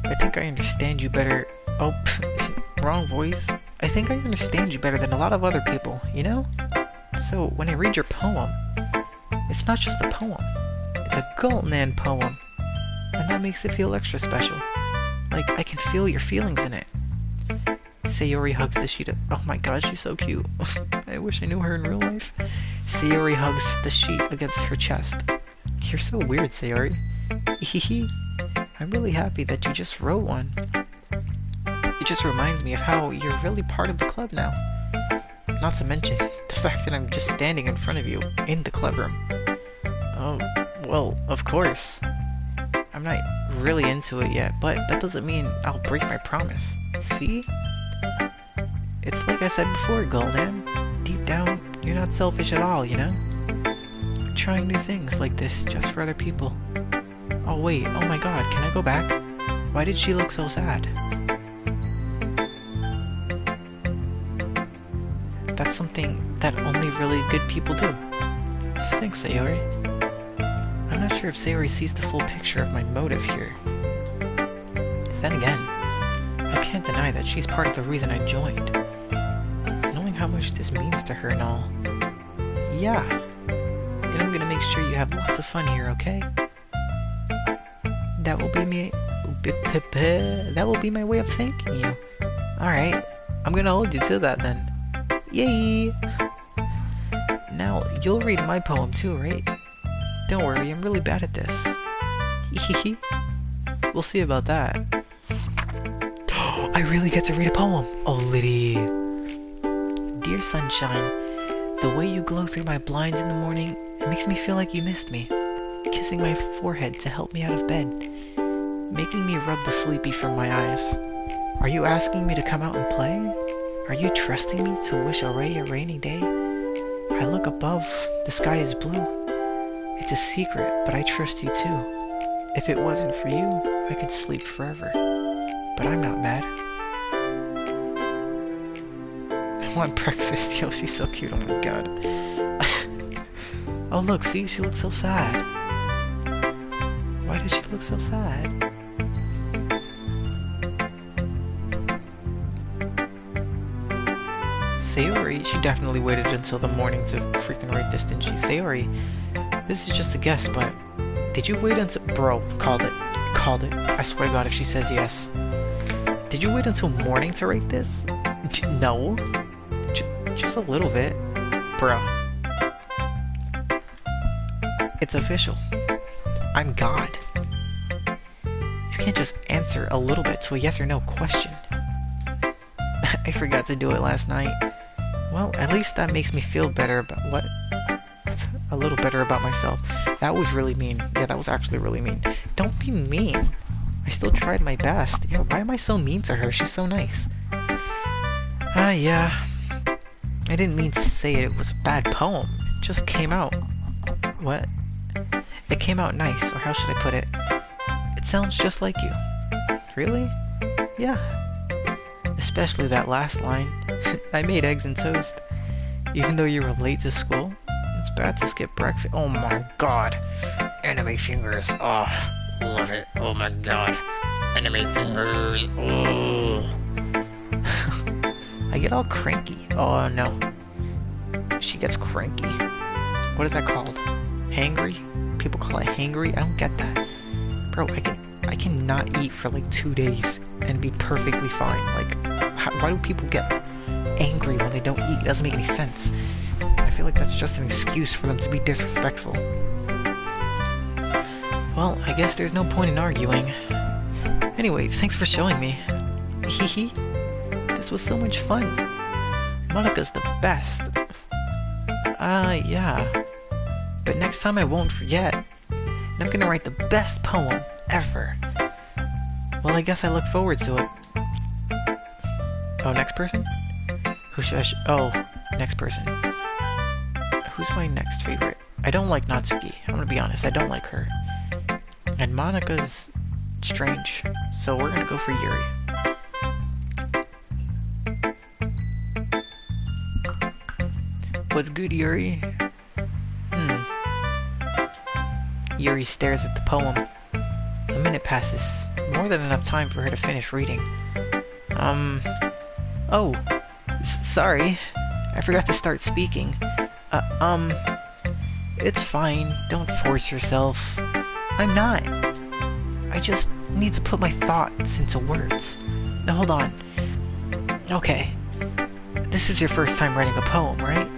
I think I understand you better. Oh, wrong voice. I think I understand you better than a lot of other people, you know? So, when I read your poem, it's not just a poem. It's a Golden poem. And that makes it feel extra special. Like, I can feel your feelings in it. Sayori hugs the sheet of... Oh my god, she's so cute. I wish I knew her in real life. Sayori hugs the sheet against her chest. You're so weird, Sayori. Hehe. I'm really happy that you just wrote one. It just reminds me of how you're really part of the club now. Not to mention the fact that I'm just standing in front of you in the club room. Oh, well, of course. I'm not really into it yet, but that doesn't mean I'll break my promise. See? It's like I said before, Golden. Deep down, you're not selfish at all, you know? Trying new things like this just for other people. Oh wait, oh my god, can I go back? Why did she look so sad? That's something that only really good people do. Thanks, Sayori. I'm not sure if Sayori sees the full picture of my motive here. Then again, I can't deny that she's part of the reason I joined. Knowing how much this means to her and all. Yeah. And I'm gonna make sure you have lots of fun here, okay? That will be my way of thanking you. Alright, I'm gonna hold you to that then. Yay! Now, you'll read my poem too, right? Don't worry, I'm really bad at this. Hehehe. We'll see about that. I really get to read a poem! Oh, Liddy! Dear sunshine, the way you glow through my blinds in the morning, it makes me feel like you missed me. Kissing my forehead to help me out of bed. Making me rub the sleepy from my eyes. Are you asking me to come out and play? Are you trusting me to wish away a rainy day? I look above, the sky is blue. It's a secret, but I trust you too. If it wasn't for you, I could sleep forever. But I'm not mad. I want breakfast. Yo, she's so cute, oh my god. Oh look, see, she looks so sad. Why does she look so sad? Sayori, she definitely waited until the morning to freaking write this, didn't she? Sayori, this is just a guess, but did you wait until... Bro, called it. Called it. I swear to god if she says yes. Did you wait until morning to write this? No. Just a little bit. Bro. It's official. I'm God. You can't just answer a little bit to a yes or no question. I forgot to do it last night. Well, at least that makes me feel better about what? A little better about myself. That was really mean. Yeah, that was actually really mean. Don't be mean. I still tried my best. Yeah, why am I so mean to her? She's so nice. Yeah. I didn't mean to say it was a bad poem. It just came out. What? It came out nice, or how should I put it? It sounds just like you. Really? Yeah. Especially that last line. I made eggs and toast. Even though you were late to school, it's bad to skip breakfast. Oh my god. Anime fingers. Oh, love it. Oh my god. Anime fingers. Oh. I get all cranky. Oh no. She gets cranky. What is that called? Hangry? People call it hangry? I don't get that. Bro, I cannot eat for like 2 days and be perfectly fine. Like, why do people get angry when they don't eat? It doesn't make any sense. I feel like that's just an excuse for them to be disrespectful. Well, I guess there's no point in arguing. Anyway, thanks for showing me. Hehe. This was so much fun. Monika's the best. Yeah. But next time I won't forget. And I'm gonna write the best poem ever. Well, I guess I look forward to it. Oh, next person? Who should I oh, next person. Who's my next favorite? I don't like Natsuki. I'm gonna be honest, I don't like her. And Monika's strange. So we're gonna go for Yuri. What's good, Yuri? Yuri stares at the poem. A minute passes. More than enough time for her to finish reading. Oh. Sorry. I forgot to start speaking. It's fine. Don't force yourself. I'm not. I just need to put my thoughts into words. Now hold on. Okay. This is your first time writing a poem, right?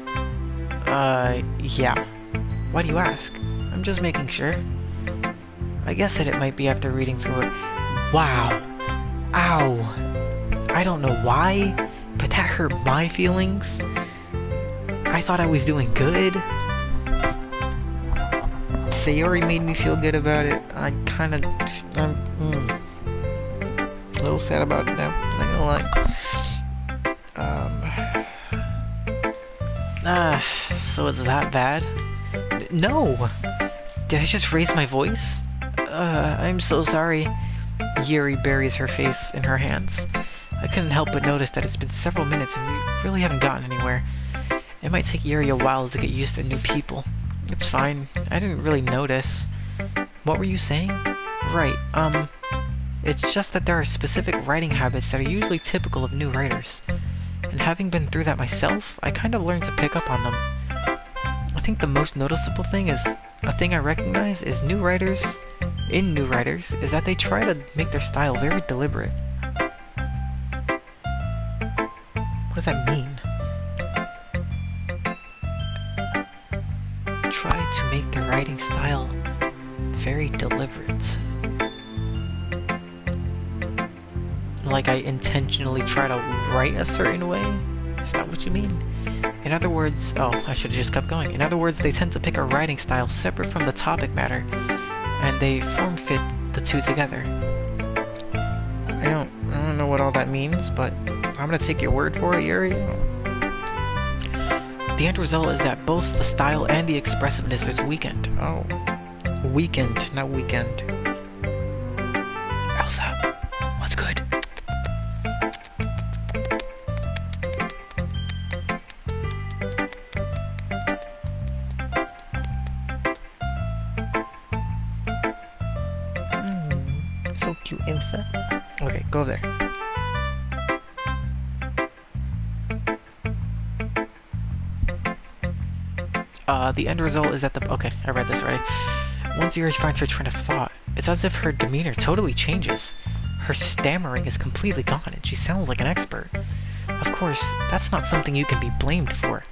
Yeah. Why do you ask? I'm just making sure. I guess that it might be after reading through it. Wow. Ow. I don't know why, but that hurt my feelings. I thought I was doing good. Sayori made me feel good about it. I'm a little sad about it now, not gonna lie. So it's that bad? No! Did I just raise my voice? I'm so sorry. Yuri buries her face in her hands. I couldn't help but notice that it's been several minutes and we really haven't gotten anywhere. It might take Yuri a while to get used to new people. It's fine. I didn't really notice. What were you saying? Right, it's just that there are specific writing habits that are usually typical of new writers. And having been through that myself, I kind of learned to pick up on them. I think the most noticeable thing is, a thing I recognize is new writers, is that they try to make their style very deliberate. What does that mean? Try to make their writing style very deliberate. Like I intentionally try to write a certain way? Is that what you mean? In other words, oh, I should have just kept going. In other words, they tend to pick a writing style separate from the topic matter, and they form-fit the two together. I don't know what all that means, but I'm gonna take your word for it, Yuri. The end result is that both the style and the expressiveness is weakened. Oh. Weakened, not weekend. Elsa, what's good? So cute, Elsa. Okay, go over there. The end result is that okay, I read this already. Once Yuri finds her train of thought, it's as if her demeanor totally changes. Her stammering is completely gone, and she sounds like an expert. Of course, that's not something you can be blamed for.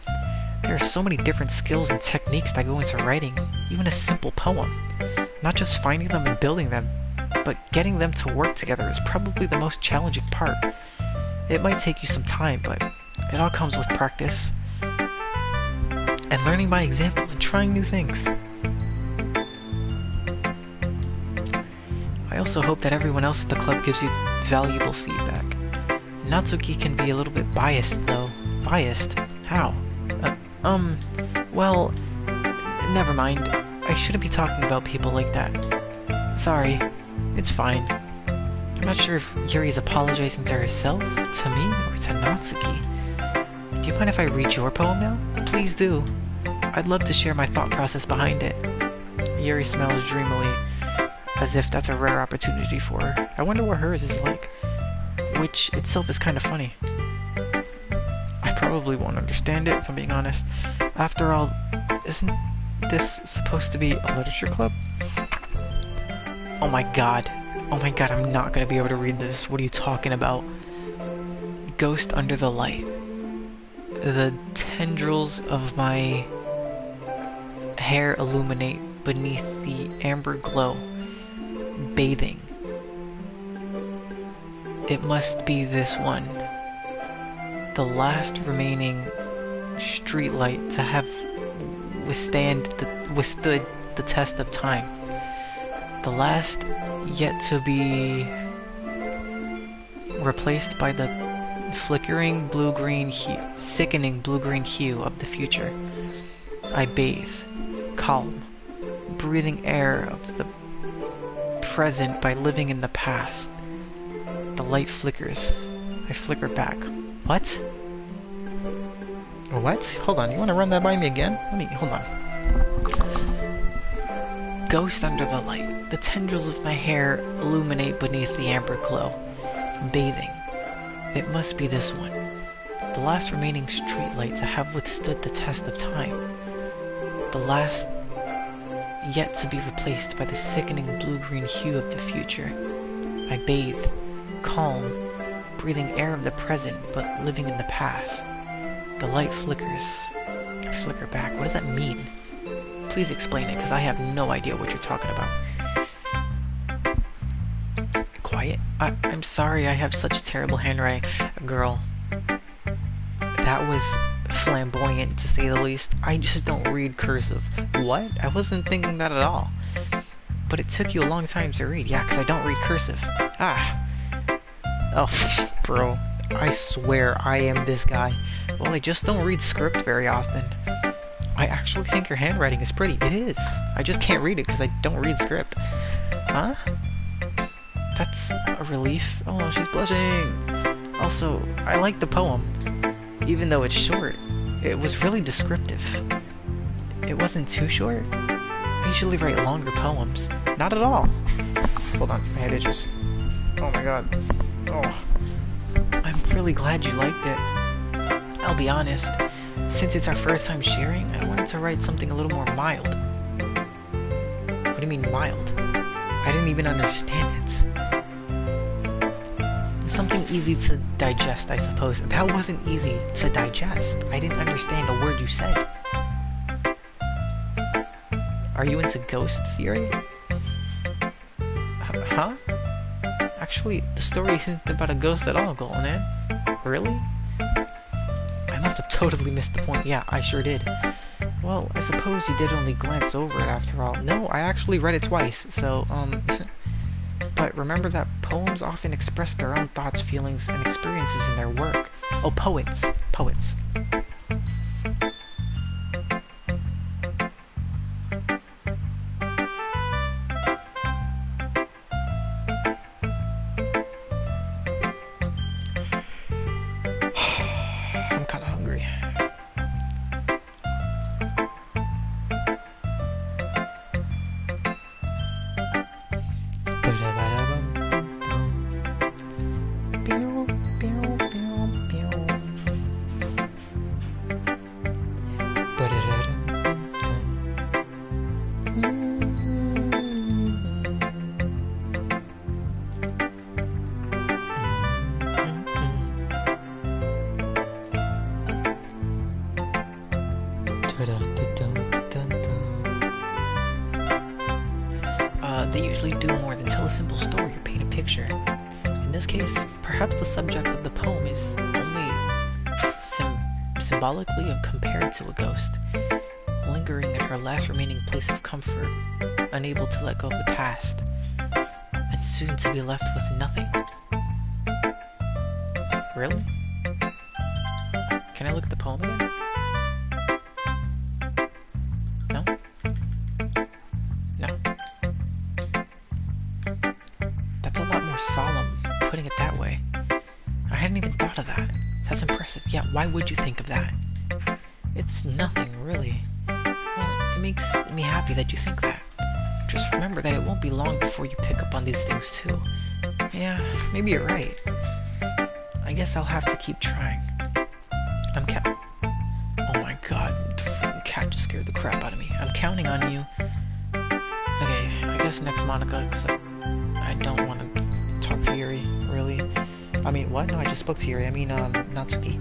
There are so many different skills and techniques that go into writing, even a simple poem. Not just finding them and building them, but getting them to work together is probably the most challenging part. It might take you some time, but it all comes with practice. And learning by example and trying new things. I also hope that everyone else at the club gives you valuable feedback. Natsuki can be a little bit biased, though. Biased? How? Well, never mind. I shouldn't be talking about people like that. Sorry. It's fine. I'm not sure if Yuri's apologizing to herself, to me, or to Natsuki. Do you mind if I read your poem now? Please do. I'd love to share my thought process behind it. Yuri smiles dreamily, as if that's a rare opportunity for her. I wonder what hers is like. Which itself is kind of funny. I probably won't understand it, if I'm being honest. After all, isn't this supposed to be a literature club? Oh my god. Oh my god, I'm not gonna be able to read this. What are you talking about? Ghost under the light. The tendrils of my hair illuminate beneath the amber glow. Bathing. It must be this one. The last remaining streetlight to have withstood the test of time. The last yet to be replaced by the flickering blue-green hue, sickening blue-green hue of the future. I bathe, calm, breathing air of the present by living in the past. The light flickers. I flicker back. What? What? Hold on, you want to run that by me again? Hold on. Ghost under the light. The tendrils of my hair illuminate beneath the amber glow. Bathing. It must be this one. The last remaining streetlight to have withstood the test of time. The last yet to be replaced by the sickening blue-green hue of the future. I bathe, calm, breathing air of the present, but living in the past. The light flickers. I flicker back. What does that mean? Please explain it, because I have no idea what you're talking about. Quiet. I'm sorry I have such terrible handwriting. Girl, that was flamboyant, to say the least. I just don't read cursive. What? I wasn't thinking that at all. But it took you a long time to read. Yeah, because I don't read cursive. Ah. Oh, bro. I swear I am this guy. Well, I just don't read script very often. I actually think your handwriting is pretty. It is. I just can't read it because I don't read script. Huh? That's a relief. Oh, she's blushing. Also, I like the poem. Even though it's short, it was really descriptive. It wasn't too short. I usually write longer poems. Not at all. Hold on, my head itches. Oh my god. Oh. I'm really glad you liked it. I'll be honest, since it's our first time sharing, I wanted to write something a little more mild. What do you mean mild? I didn't even understand it. Something easy to digest, I suppose. That wasn't easy to digest. I didn't understand a word you said. Are you into ghosts, Yuri? Huh? Actually, the story isn't about a ghost at all, Golden Man. Really? I must have totally missed the point. Yeah, I sure did. Well, I suppose you did only glance over it after all. No, I actually read it twice, so, But remember that poems often express their own thoughts, feelings, and experiences in their work. Oh, poets. Poets. I'm kinda hungry. They usually do more than tell a simple story or paint a picture. In In this case, perhaps the subject of the poem is only symbolically compared to a ghost, lingering in her last remaining place of comfort, unable to let go of the past, and soon to be left with nothing. Really? Can I look at the poem again? No? No. That's a lot more solemn, putting it that way. I hadn't even thought of that. That's impressive. Yeah, why would you think of that? It's nothing, really. Well, it makes me happy that you think that. Just remember that it won't be long before you pick up on these things, too. Yeah, maybe you're right. I guess I'll have to keep trying. Oh my god, the freaking cat just scared the crap out of me. I'm counting on you. Okay, I guess next Monica, because I don't want to talk to Yuri, really. I mean, what? No, I just spoke to Yuri. I mean, Natsuki.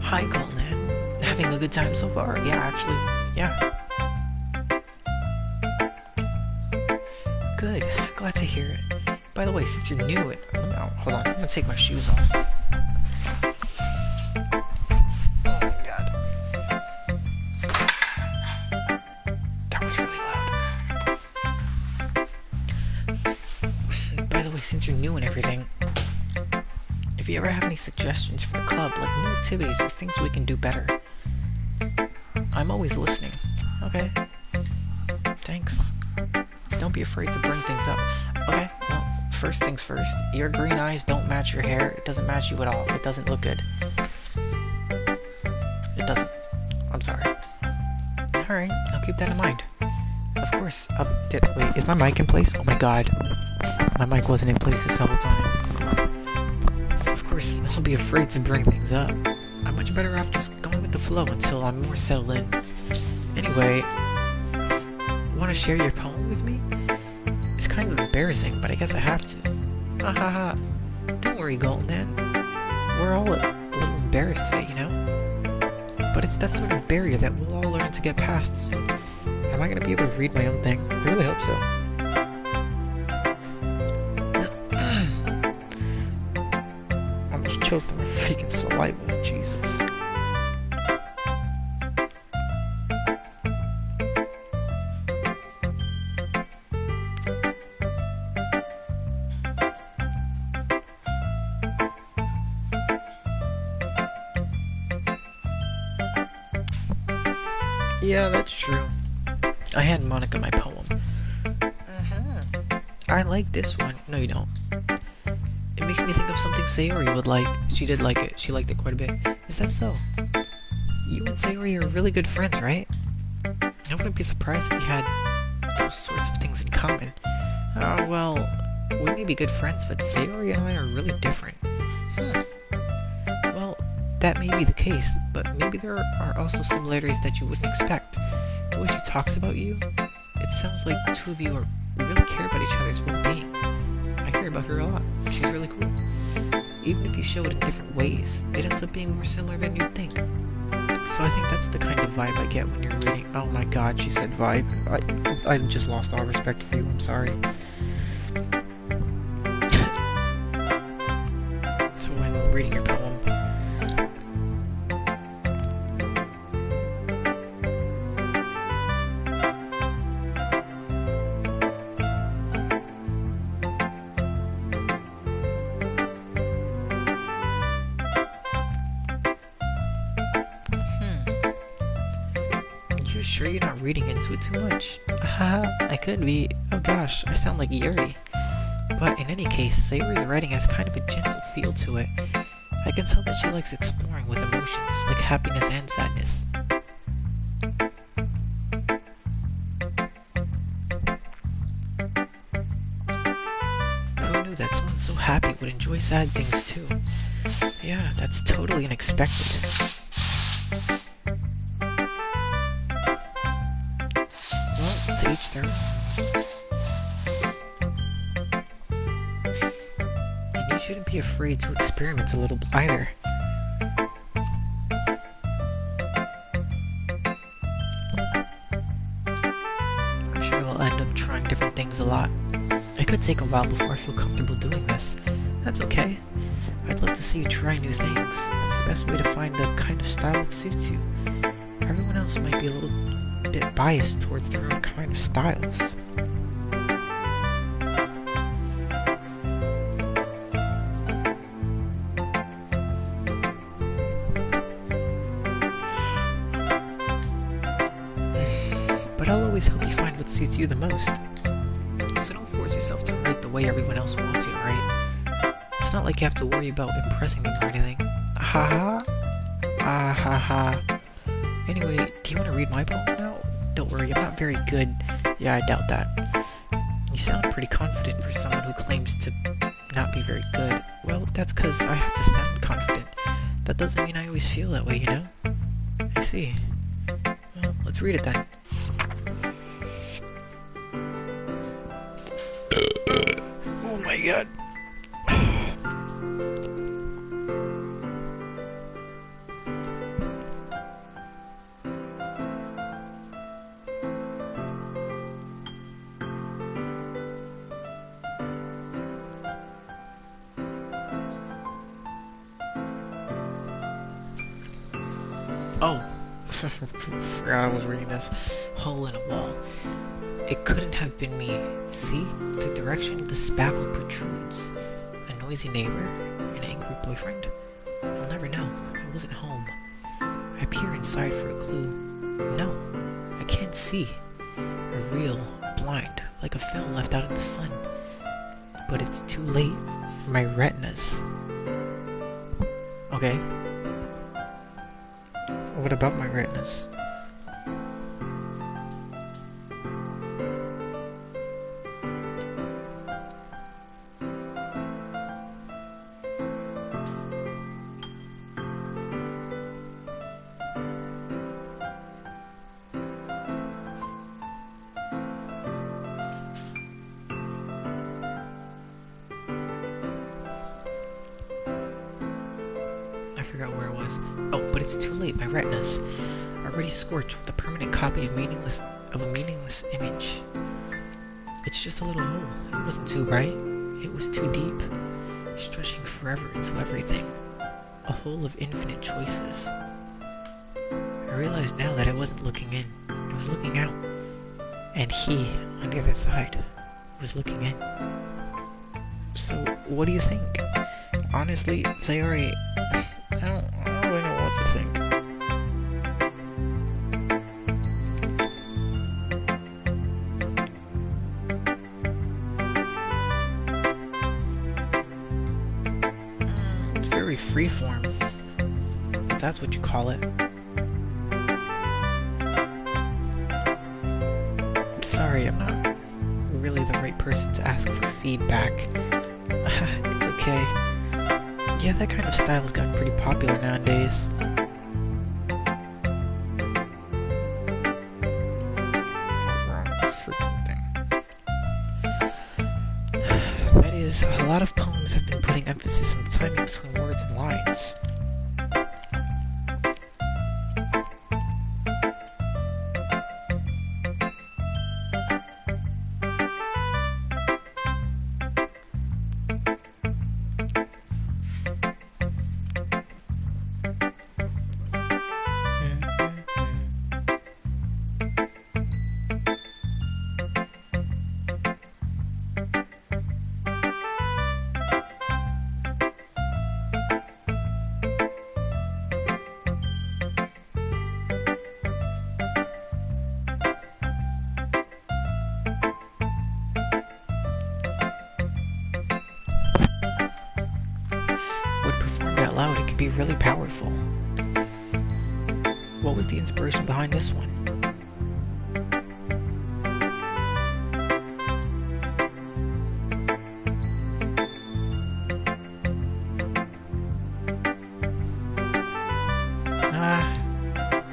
Hi, Golden. Having a good time so far? Yeah, actually, yeah. Good. Glad to hear it. By the way, since you're new, hold on. I'm gonna take my shoes off. Oh my god. That was really loud. By the way, since you're new and everything, if you ever have any suggestions for the club, like new activities or things we can do better, I'm always listening. Okay. Thanks. Don't be afraid to bring things up. Okay, well, first things first. Your green eyes don't match your hair. It doesn't match you at all. It doesn't look good. It doesn't. I'm sorry. Alright, I'll keep that in mind. Of course. Wait, is my mic in place? Oh my god. My mic wasn't in place this whole time. Of course, I'll be afraid to bring things up. I'm much better off just going with the flow until I'm more settled in. Anyway, want to share your poem with me? It's kind of embarrassing, but I guess I have to. Ha ha ha. Don't worry, Golden Man. We're all a little embarrassed today, you know? But it's that sort of barrier that we'll all learn to get past soon. Am I going to be able to read my own thing? I really hope so. I'm just choking my freaking saliva, Jesus. Yeah, that's true. I had Monica my poem. I like this one. No, you don't. It makes me think of something Sayori would like. She did like it. She liked it quite a bit. Is that so? You and Sayori are really good friends, right? I wouldn't be surprised if you had those sorts of things in common. Well, we may be good friends, but Sayori and I are really different. Well, that may be the case, but maybe there are also similarities that you wouldn't expect. The way she talks about you, it sounds like the two of you really care about each other's well-being. I care about her a lot. She's really cool. Even if you show it in different ways, it ends up being more similar than you'd think. So I think that's the kind of vibe I get when you're reading. Oh my god, she said vibe. I just lost all respect for you. I'm sorry. So when reading your poem, sure you're not reading into it too much? I could be. Oh gosh, I sound like Yuri. But in any case, Sayori's writing has kind of a gentle feel to it. I can tell that she likes exploring with emotions, like happiness and sadness. Who knew that someone so happy would enjoy sad things too? Yeah, that's totally unexpected. To each their own. And you shouldn't be afraid to experiment a little either. I'm sure I'll end up trying different things a lot. It could take a while before I feel comfortable doing this. That's okay. I'd love to see you try new things. That's the best way to find the kind of style that suits you. Everyone else might be a little bit biased towards their own kind of styles. But I'll always help you find what suits you the most. So don't force yourself to write the way everyone else wants you to write. It's not like you have to worry about impressing them or anything. Ha ha. Anyway, do you want to read my poem now? Don't worry, I'm not very good. Yeah, I doubt that. You sound pretty confident for someone who claims to not be very good. Well, that's because I have to sound confident. That doesn't mean I always feel that way, you know? I see. Well, let's read it then. Oh my god. Oh, forgot I was reading this. Hole in a wall. It couldn't have been me. See? The direction of the spackle protrudes. A noisy neighbor? An angry boyfriend? I'll never know. I wasn't home. I peer inside for a clue. No, I can't see. A real blind, like a film left out in the sun. But it's too late for my retinas. Okay. What about my retinas? I forgot where I was. Oh, but it's too late. My retinas, already scorched with a permanent copy of a meaningless image. It's just a little hole. It wasn't too bright. It was too deep, stretching forever into everything. A hole of infinite choices. I realized now that I wasn't looking in. I was looking out. And he, on the other side, was looking in. So, what do you think? Honestly, Sayori, I don't really know what to think. It's very freeform, if that's what you call it. Sorry, I'm not really the right person to ask for feedback. It's okay. Yeah, that kind of style has gotten pretty popular nowadays. That is, a lot of poems have been putting emphasis on the timing between words and lines. When performed out loud, it can be really powerful. What was the inspiration behind this one?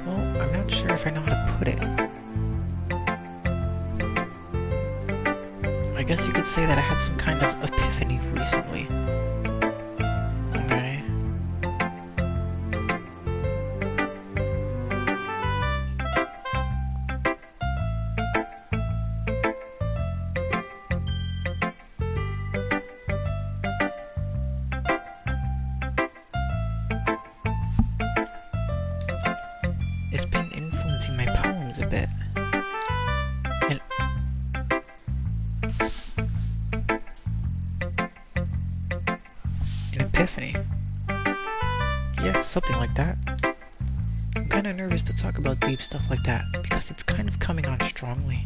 Well, I'm not sure if I know how to put it. I guess you could say that I had some kind of epiphany recently. Okay. It's been influencing my poems a bit. An epiphany. Yeah, something like that. I'm kind of nervous to talk about deep stuff like that because it's kind of coming on strongly.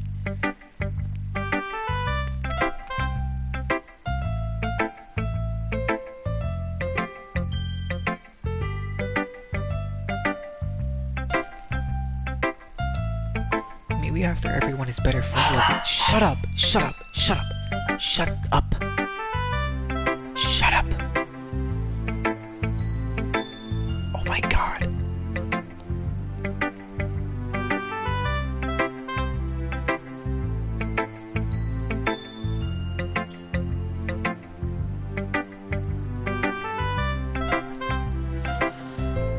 Maybe after everyone is better friendly with it. Shut up! Shut up! Shut up! Shut up! Shut up! Oh my god.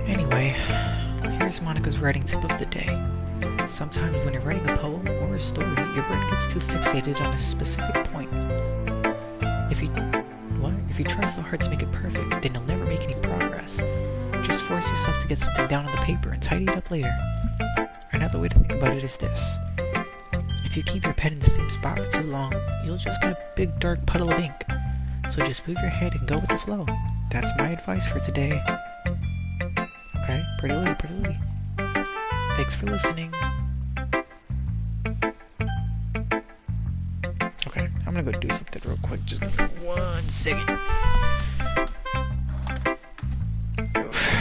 Anyway, here's Monica's writing tip of the day. Sometimes when you're writing a poem or a story, your brain gets too fixated on a specific point. If you try so hard to make it perfect, then you'll never make any progress. Just force yourself to get something down on the paper and tidy it up later. Another way to think about it is this. If you keep your pen in the same spot for too long, you'll just get a big dark puddle of ink. So just move your head and go with the flow. That's my advice for today. Okay, pretty lady. Thanks for listening. Okay, I'm gonna go do something real quick. Just give me 1 second. Oof.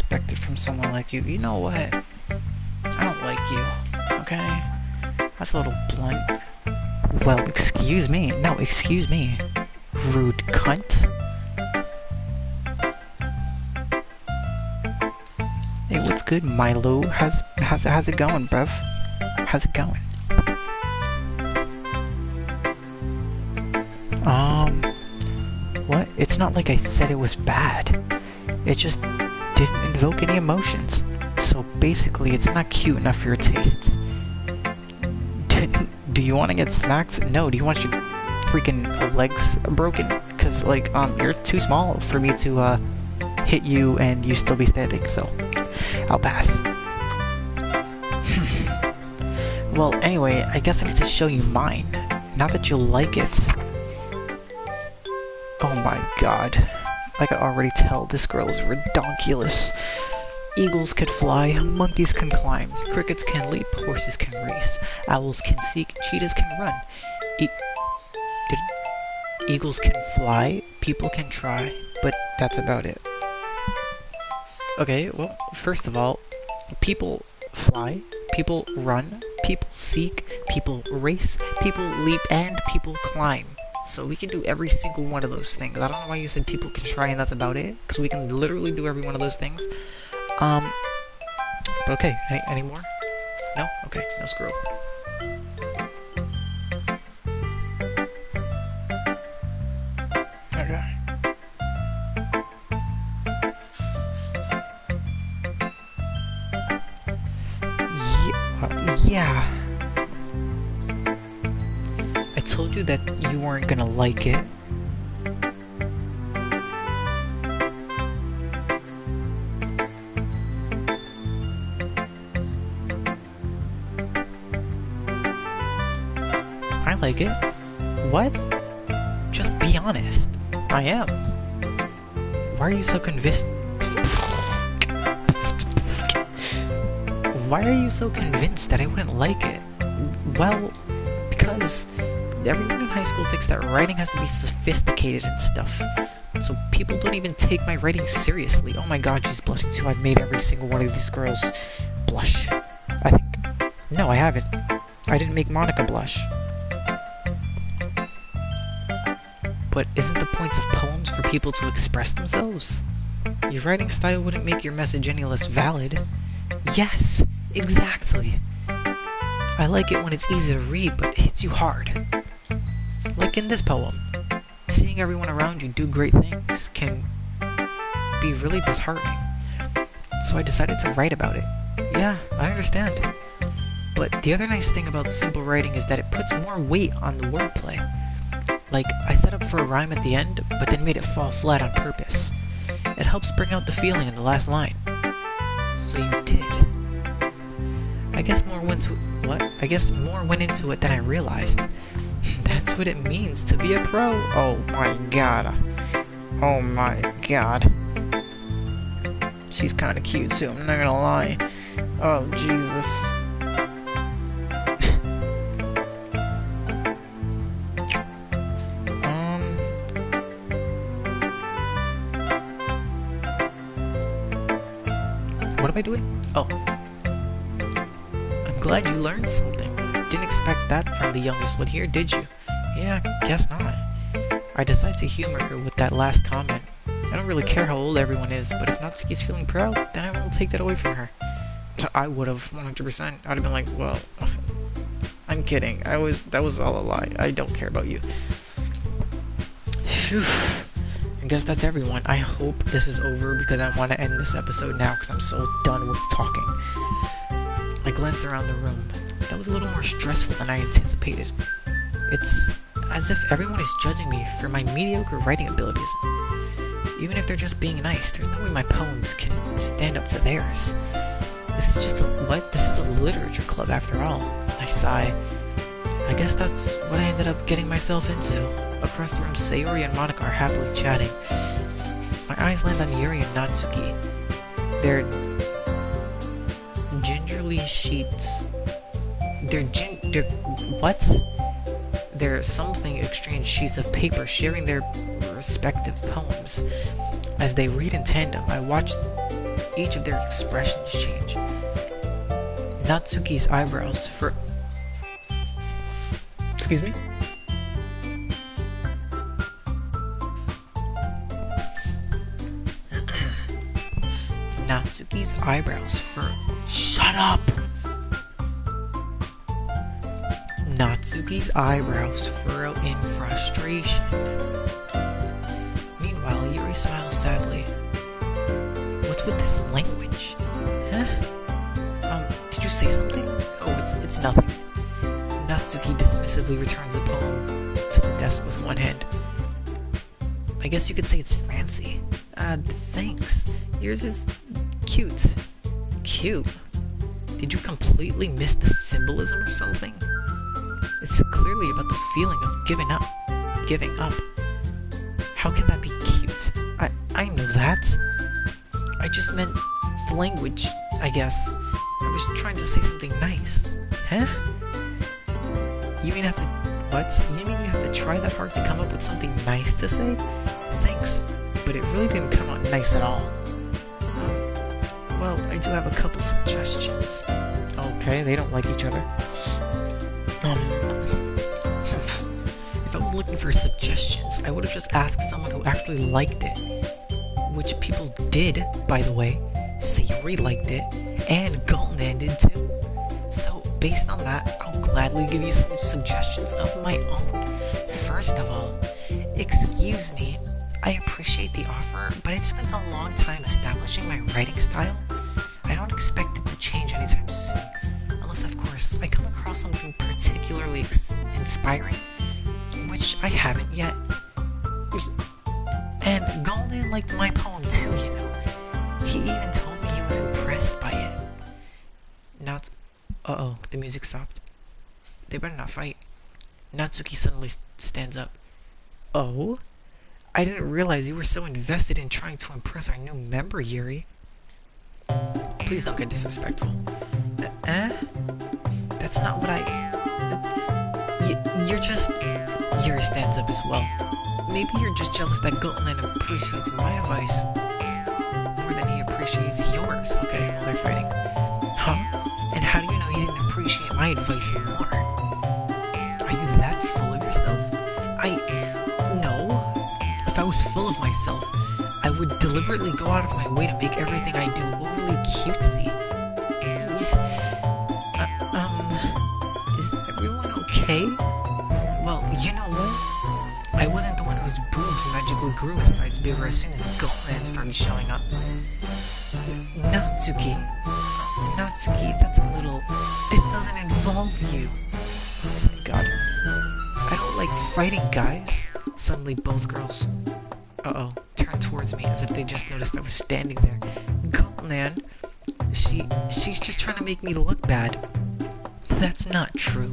expect it from someone like you. You know what? I don't like you, okay? That's a little blunt. Well, excuse me. No, excuse me. Rude cunt. Hey, what's good, Milo? How's it going, bruv? How's it going? What? It's not like I said it was bad. It just didn't invoke any emotions. So basically, it's not cute enough for your tastes. Do you want to get smacked? No. Do you want your freaking legs broken? Cause like, you're too small for me to, hit you and you still be standing, so I'll pass. Well, anyway, I guess I need to show you mine. Not that you'll like it. Oh my god. I can already tell this girl is redonkulous. Eagles can fly, monkeys can climb, crickets can leap, horses can race, owls can seek, cheetahs can run. Eagles can fly, people can try, but that's about it. Okay, well, first of all, people fly, people run, people seek, people race, people leap, and people climb. So we can do every single one of those things. I don't know why you said people can try and that's about it, because we can literally do every one of those things. But okay, any more? No? Okay, no screw up. Okay. Yeah. I told you that you weren't gonna like it. I like it. What? Just be honest. I am. Why are you so convinced? Why are you so convinced that I wouldn't like it? Well, because everyone in high school thinks that writing has to be sophisticated and stuff. So people don't even take my writing seriously. Oh my god, she's blushing too. I've made every single one of these girls blush. I think. No, I haven't. I didn't make Monica blush. But isn't the point of poems for people to express themselves? Your writing style wouldn't make your message any less valid. Yes, exactly. I like it when it's easy to read, but it hits you hard. Like in this poem. Seeing everyone around you do great things can be really disheartening. So I decided to write about it. Yeah, I understand. But the other nice thing about simple writing is that it puts more weight on the wordplay. Like, I set up for a rhyme at the end, but then made it fall flat on purpose. It helps bring out the feeling in the last line. So you did. I guess more went into it than I realized. That's what it means to be a pro. Oh my god. Oh my god. She's kinda cute too, I'm not gonna lie. Oh Jesus. What am I doing? Oh. I'm glad you learned something. Didn't expect that from the youngest one here, did you? Yeah, guess not. I decided to humor her with that last comment. I don't really care how old everyone is, but if Natsuki's feeling proud, then I won't take that away from her. So I would've, 100%. I'd have been like, well, I'm kidding. That was all a lie. I don't care about you. Phew. I guess that's everyone. I hope this is over because I want to end this episode now because I'm so done with talking. I glanced around the room. That was a little more stressful than I anticipated. It's as if everyone is judging me for my mediocre writing abilities. Even if they're just being nice, there's no way my poems can stand up to theirs. This is just This is a literature club after all. I sigh. I guess that's what I ended up getting myself into. Across the room, Sayori and Monica are happily chatting. My eyes land on Yuri and Natsuki. They're gingerly sheets. What? They're something exchanged sheets of paper sharing their respective poems. As they read in tandem, I watched each of their expressions change. Natsuki's eyebrows furrow. Excuse me? Natsuki's eyebrows furrow. Shut up! Natsuki's eyebrows furrow in frustration. Meanwhile, Yuri smiles sadly. What's with this language? Huh? Did you say something? Oh, it's nothing. Natsuki dismissively returns the poem to the desk with one hand. I guess you could say it's fancy. Thanks. Yours is cute. Cute? Did you completely miss the symbolism or something? It's clearly about the feeling of giving up. Giving up. How can that be cute? I know that. I just meant the language, I guess. I was trying to say something nice. Huh? You mean have to... What? You mean you have to try that hard to come up with something nice to say? Thanks, but it really didn't come out nice at all. Well, I do have a couple suggestions. Okay, they don't like each other. If I was looking for suggestions, I would have just asked someone who actually liked it. Which people did, by the way. Sayori liked it, and Gulnan did too. So, based on that, I'll gladly give you some suggestions of my own. First of all, excuse me, I appreciate the offer, but I've spent a long time establishing my writing style. I don't expect it to change anytime soon, unless of course I come across something particularly inspiring, which I haven't yet. And Gulnan liked my poem too, you know. He even told me he was impressed by it. Uh-oh, the music stopped. They better not fight. Natsuki suddenly stands up. Oh? I didn't realize you were so invested in trying to impress our new member, Yuri. Please don't get disrespectful. That's not what you're just... Yuri stands up as well. Maybe you're just jealous that Gulnan appreciates my advice more than he appreciates yours. Okay, well, they're fighting. Huh? And how do you know he didn't appreciate my advice more? Are you that full of yourself? No. If I was full of myself, I would deliberately go out of my way to make everything I do overly cutesy. Is everyone okay? Well, you know what? I wasn't the one whose boobs magically grew a size bigger as soon as Gulnan started showing up. Natsuki, that's a little... This doesn't involve you. Thank God. I don't like fighting, guys. Suddenly, both girls... Uh-oh, turned towards me as if they just noticed I was standing there. Gulnan, she's just trying to make me look bad. That's not true.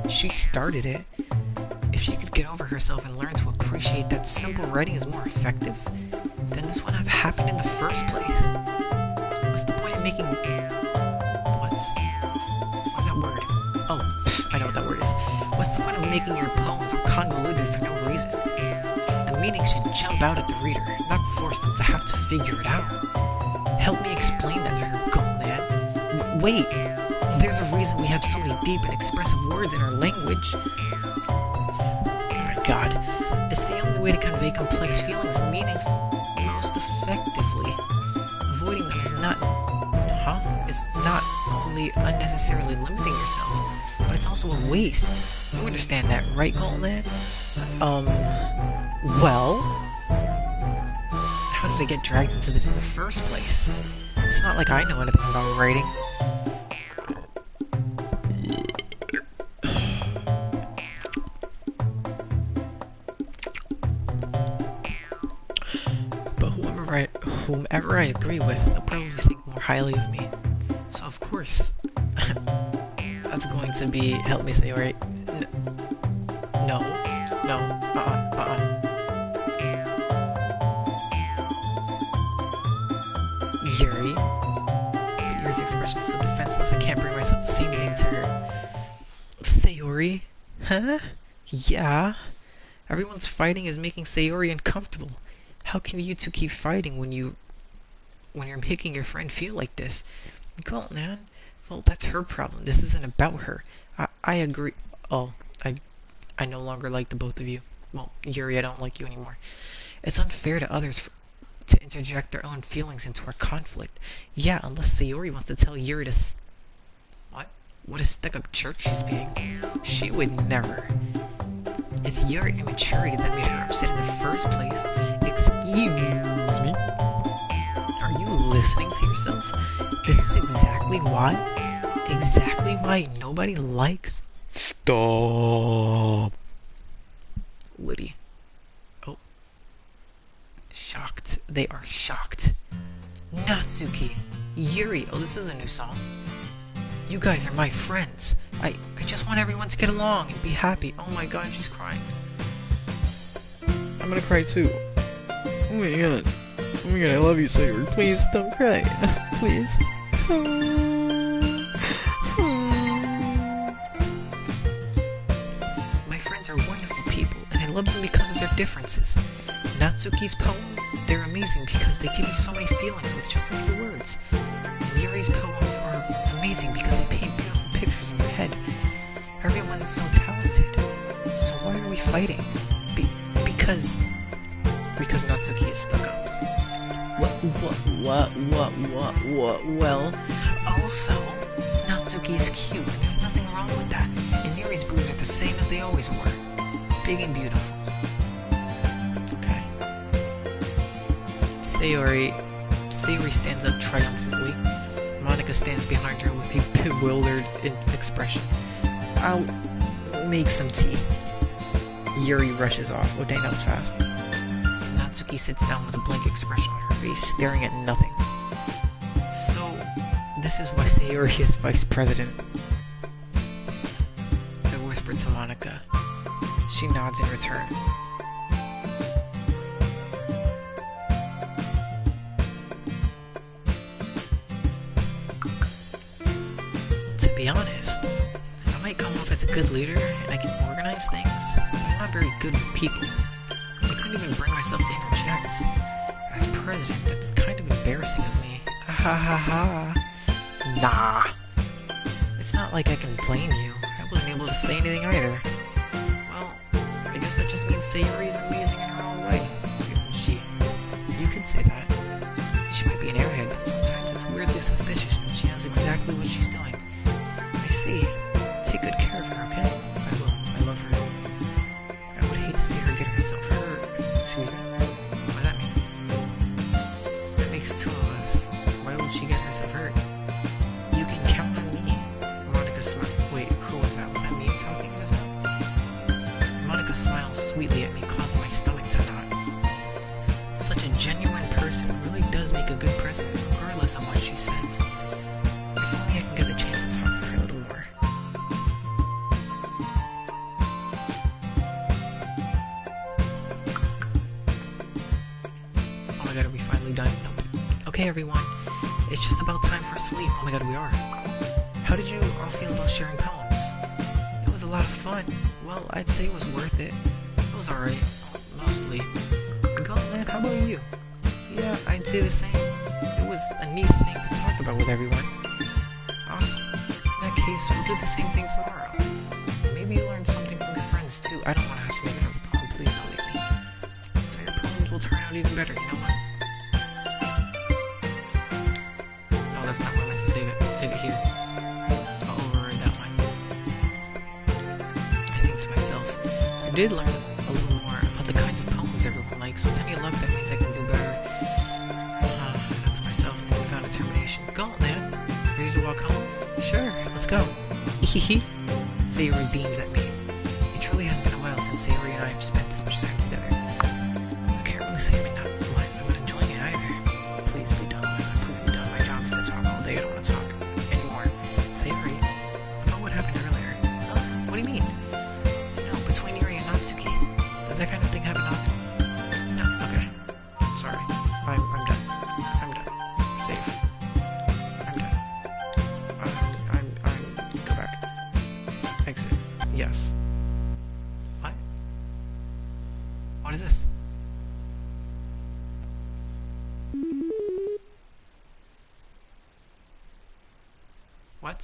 She started it. If she could get over herself and learn to appreciate that simple writing is more effective, then this wouldn't have happened in the first place. What's the point of making... What's that word? Oh, I know what that word is. What's the point of making your poems all convoluted for no reason? The meaning should jump out at the reader, not force them to have to figure it out. Help me explain that to her, Gulnan. Wait! There's a reason we have so many deep and expressive words in our language. God, it's the only way to convey complex feelings and meanings most effectively. Avoiding them is not only unnecessarily limiting yourself, but it's also a waste. You understand that, right, Gulnan? Well? How did I get dragged into this in the first place? It's not like I know anything about writing. Whomever I agree with, they'll probably think more highly of me. So of course, that's going to be, help me say, right? No. Yuri. But Yuri's expression is so defenseless, I can't bring myself to say anything to her. Sayori? Huh? Yeah? Everyone's fighting is making Sayori uncomfortable. How can you two keep fighting when you... when you're making your friend feel like this. Go on, man. Well, that's her problem. This isn't about her. I agree. Oh, I no longer like the both of you. Well, Yuri, I don't like you anymore. It's unfair to others to interject their own feelings into our conflict. Yeah, unless Sayori wants to tell Yuri to what? What a stuck-up jerk she's being. She would never. It's your immaturity that made her upset in the first place. Excuse me? Are you listening to yourself? This is exactly why nobody likes... Stop! Liddy. Oh. Shocked. They are shocked. Natsuki. Yuri. Oh, this is a new song. You guys are my friends. I just want everyone to get along and be happy. Oh my god, she's crying. I'm gonna cry too. Oh my god. Oh my god, I love you, Sayori. Please, don't cry. Please. My friends are wonderful people, and I love them because of their differences. Natsuki's poem, they're amazing because they give you so many feelings with just a few words. And Yuri's poems are amazing because they paint beautiful pictures in your head. Everyone is so talented. So why are we fighting? Because Natsuki is stuck up. Well, also, Natsuki's cute, and there's nothing wrong with that. And Yuri's boobs are the same as they always were. Big and beautiful. Okay. Sayori stands up triumphantly. Monica stands behind her with a bewildered expression. I'll make some tea. Yuri rushes off. Oh dang, that was fast. Natsuki sits down with a blank expression on her face, staring at nothing. So, this is why Sayori is vice president. I whispered to Monica. She nods in return. To be honest, I might come off as a good leader and I can organize things, but I'm not very good with people. I couldn't even bring myself to interject. As president, that's kind of embarrassing of me. Ha ha ha. Nah. It's not like I can blame you. I wasn't able to say anything either. Well, I guess that just means Sayori is amazing in her own way, isn't she? You could say that. She might be an airhead, but sometimes it's weirdly suspicious that she knows exactly what she's doing. I see. Take good care of her, okay? I will. I love her. I would hate to see her get herself hurt. Excuse me? What does that mean? That makes two of us. Why would she get herself hurt? You can count on me. Monica smiled. Wait, who was that? Was that me talking just now? Monica smiles sweetly at me, causing my stomach to knot. Such a genuine person really does make a good president, regardless of what she says. If only I can get the chance to talk to her a little more. Oh my god, are we finally done? Nope. Okay, everyone. It's just about time for sleep. Oh my god, we are. How did you all feel about sharing poems? It was a lot of fun. Well, I'd say it was worth it. It was alright. Mostly. Gauntlet, how about you? Yeah, I'd say the same. It was a neat thing to talk about with everyone. Awesome. In that case, we'll do the same thing tomorrow. Maybe you learned something from your friends too. I don't want to have to make another poem. Please don't leave me. So your poems will turn out even better, you know what? No, that's not where I meant to save it. Save it here. I'll override that one. I think to myself, I did learn a little more about the kinds of poems everyone likes. With any luck, that means I can do better. Not to myself, with newfound determination. Go on, man. Ready to walk home? Sure, let's go. Hehe. Sayori beams at me. It truly has been a while since Sayori and I have spent this much time together. I can't really say I'm not enjoying it either. Please be done. Please be done. My job is to talk all day. I don't want to talk anymore. Sayori, about what happened earlier. Huh? What do you mean? You know, between Yuri and Natsuki. Does that kind of thing happen often? No, okay. Sorry. I'm done. I'm done. Safe. I'm done. Go back. Exit. Yes. What? What?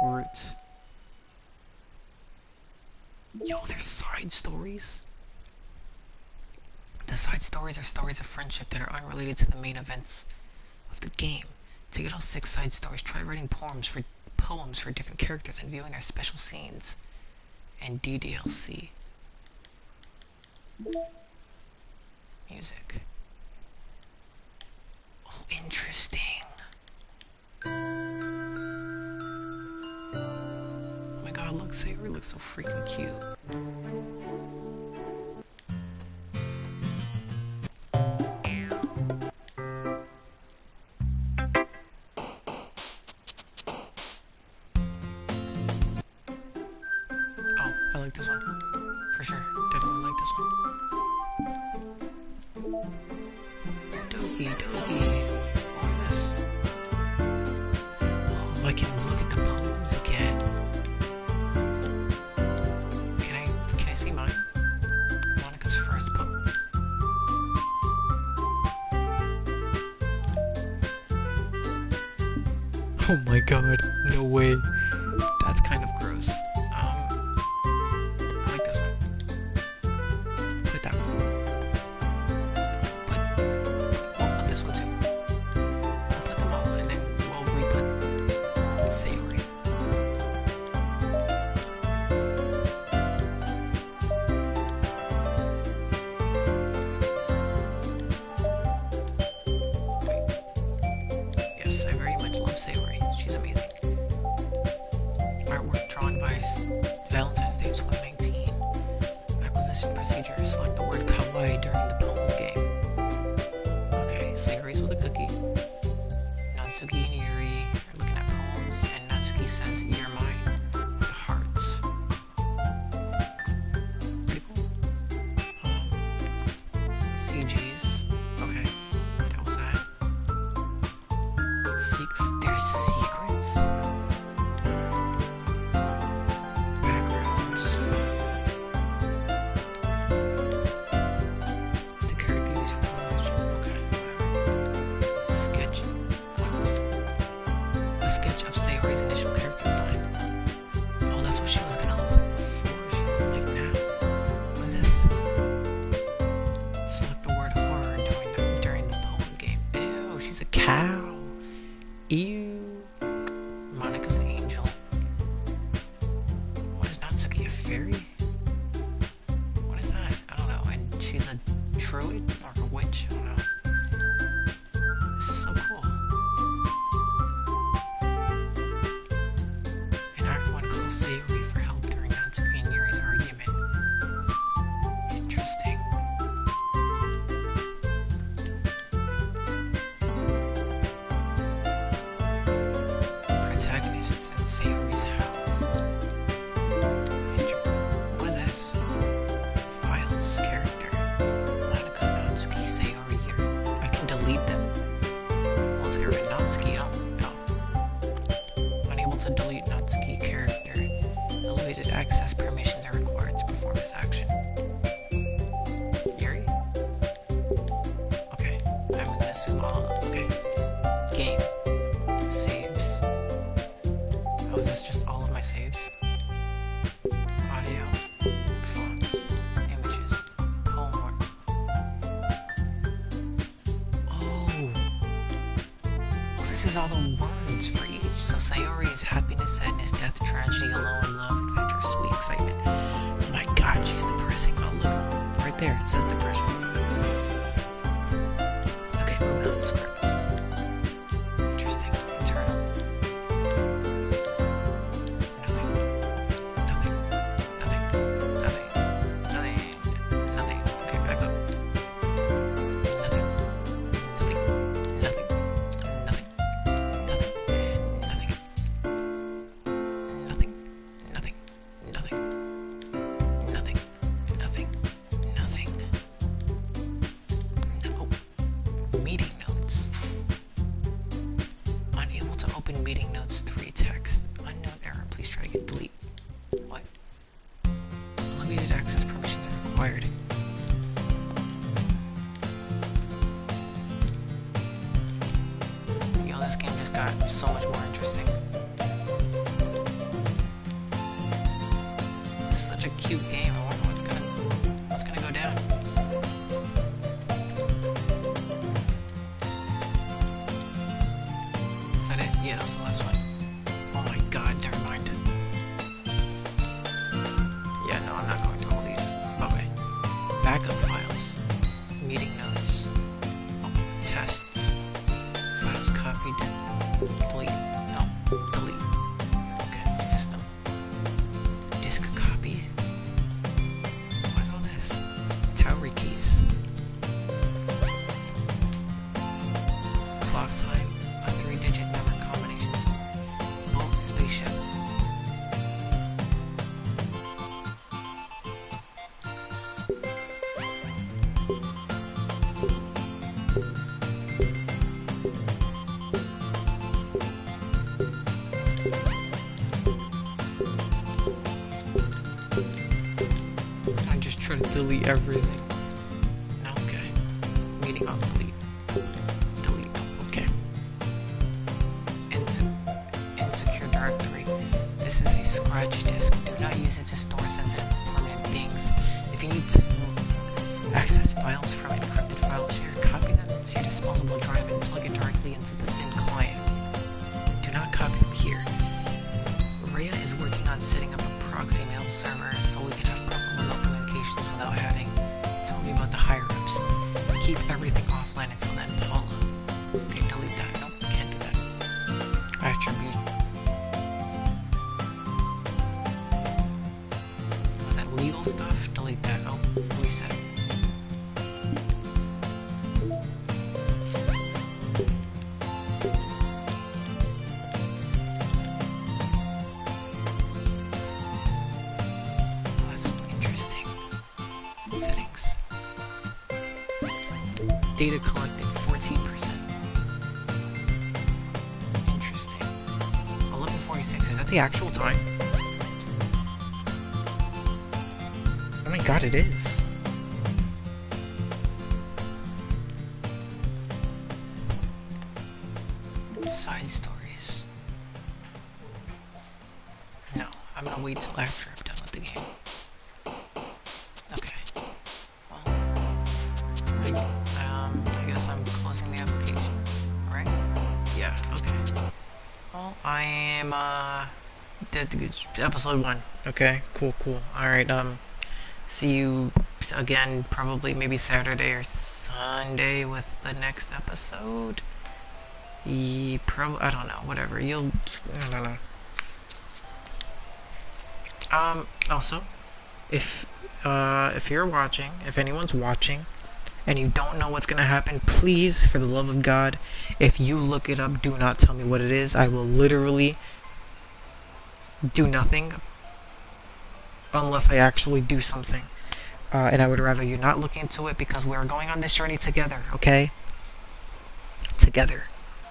Roots. Yo, there's side stories. The side stories are stories of friendship that are unrelated to the main events of the game. To get all 6 side stories, try writing poems for different characters and viewing their special scenes and DDLC. Music. Oh, interesting. Oh my god, look, Savory looks so freaking cute. Oh, I like this one. For sure. Definitely like this one. Doki, Doki. What is this? Oh, I can look at the poems again. Can I see mine? Monica's first poem. Oh my god, no way. That's kind of gross. I like this one. Put that one. We'll put this one too. We'll put them all, and then we'll re-put Sayori. Wait. Yes, I very much love Sayori. She's amazing. Artwork drawn by Valentine's Day 2019. Acquisition procedure. Select the word kawaii during the poem game. Okay, Sayori's with a cookie. Natsuki and Yuri are looking at poems, and Natsuki says, "You're mine," with hearts. Pretty cool. CGs. Okay, that was that. There's secrets. Backgrounds. The characters for okay, whatever. Sketch. What is this? A sketch of Sayori's initial character design. Oh, that's what she was gonna look like before. She looks like now. What is this? Select the word horror during the poem game. Ew, she's a cow. Ew. Monica's an angel. What is Natsuki, a fairy? What is that? I don't know. And she's a druid or a witch? I don't know. This is so cool. In Act 1, calls Sayori for help during Natsuki and Yuri's argument. Interesting. Protagonists in Sayori's house. What is this? Files, character. Monica, Natsuki, Sayori, Yuri. I can delete them? Well, let's get rid of Natsuki. No. Unable to delete Natsuki character. Elevated access permissions are required to perform this action. Yuri? Okay, I'm gonna assume all. Okay. Game. Saves. Oh, is this just all of my saves? Audio. Fonts. Images. Homework. Oh, this is all the words for each. So Sayori is happiness, sadness, death, tragedy, alone, love, adventure, sweet excitement. Oh my god, she's depressing. Oh, look. Right there, it says depression. Okay, moving on to scripts. Interesting. Internal. Nothing. Nothing. Nothing. Nothing. Nothing. Nothing. Okay, back up. Nothing. Nothing. Nothing. Nothing. Nothing. And nothing. Nothing. Nothing. Nothing. Nothing. Nothing. Nothing. No. Meeting notes. Unable to open meeting notes 3 text. Unknown error. Please try again. Delete. What? Limited access permissions are required. got so much more interesting. It's such a cute game. I wonder what's gonna go down. Is that it? Yeah, that was the last one. Oh my god, never mind. Yeah, no, I'm not going to all these. Okay. Backup files. Meeting notes. Oh, tests. Files copied. Delete. No, delete. Okay, system. Disk copy. What's all this? Tower keys. Clock time. A 3-digit number combinations. Boat spaceship. I just try to delete everything. No, okay. Meeting off delete. Delete. Oh, okay. Insecure directory. This is a scratch disk. Do not use it to store sensitive permanent things. If you need to access files from encrypted file share, copy them to your disposable drive and plug it directly into the thin client. Do not copy them here. Rhea is working on setting up a proxy mail server so we can have proper remote communications without having to worry about the higher-ups. Keep everything offline until then, Paula. Okay, delete that. Nope, can't do that. Attribute. Was that legal stuff? Delete that. Oh, reset. Settings. Data collected 14%. Interesting. 11:46. Is that the actual time? Oh my god, it is. Side stories. No, I'm gonna wait till after I'm done with the game. Okay. Well, I guess I'm closing the application, right? Yeah, okay. Well, I am, episode 1. Okay, cool. Alright, see you again, probably maybe Saturday or Sunday with the next episode. I don't know, whatever, I don't know. Also, if you're watching, if anyone's watching, and you don't know what's gonna happen, please, for the love of God, if you look it up, do not tell me what it is. I will literally do nothing unless I actually do something. And I would rather you not look into it because we're going on this journey together, okay? Together.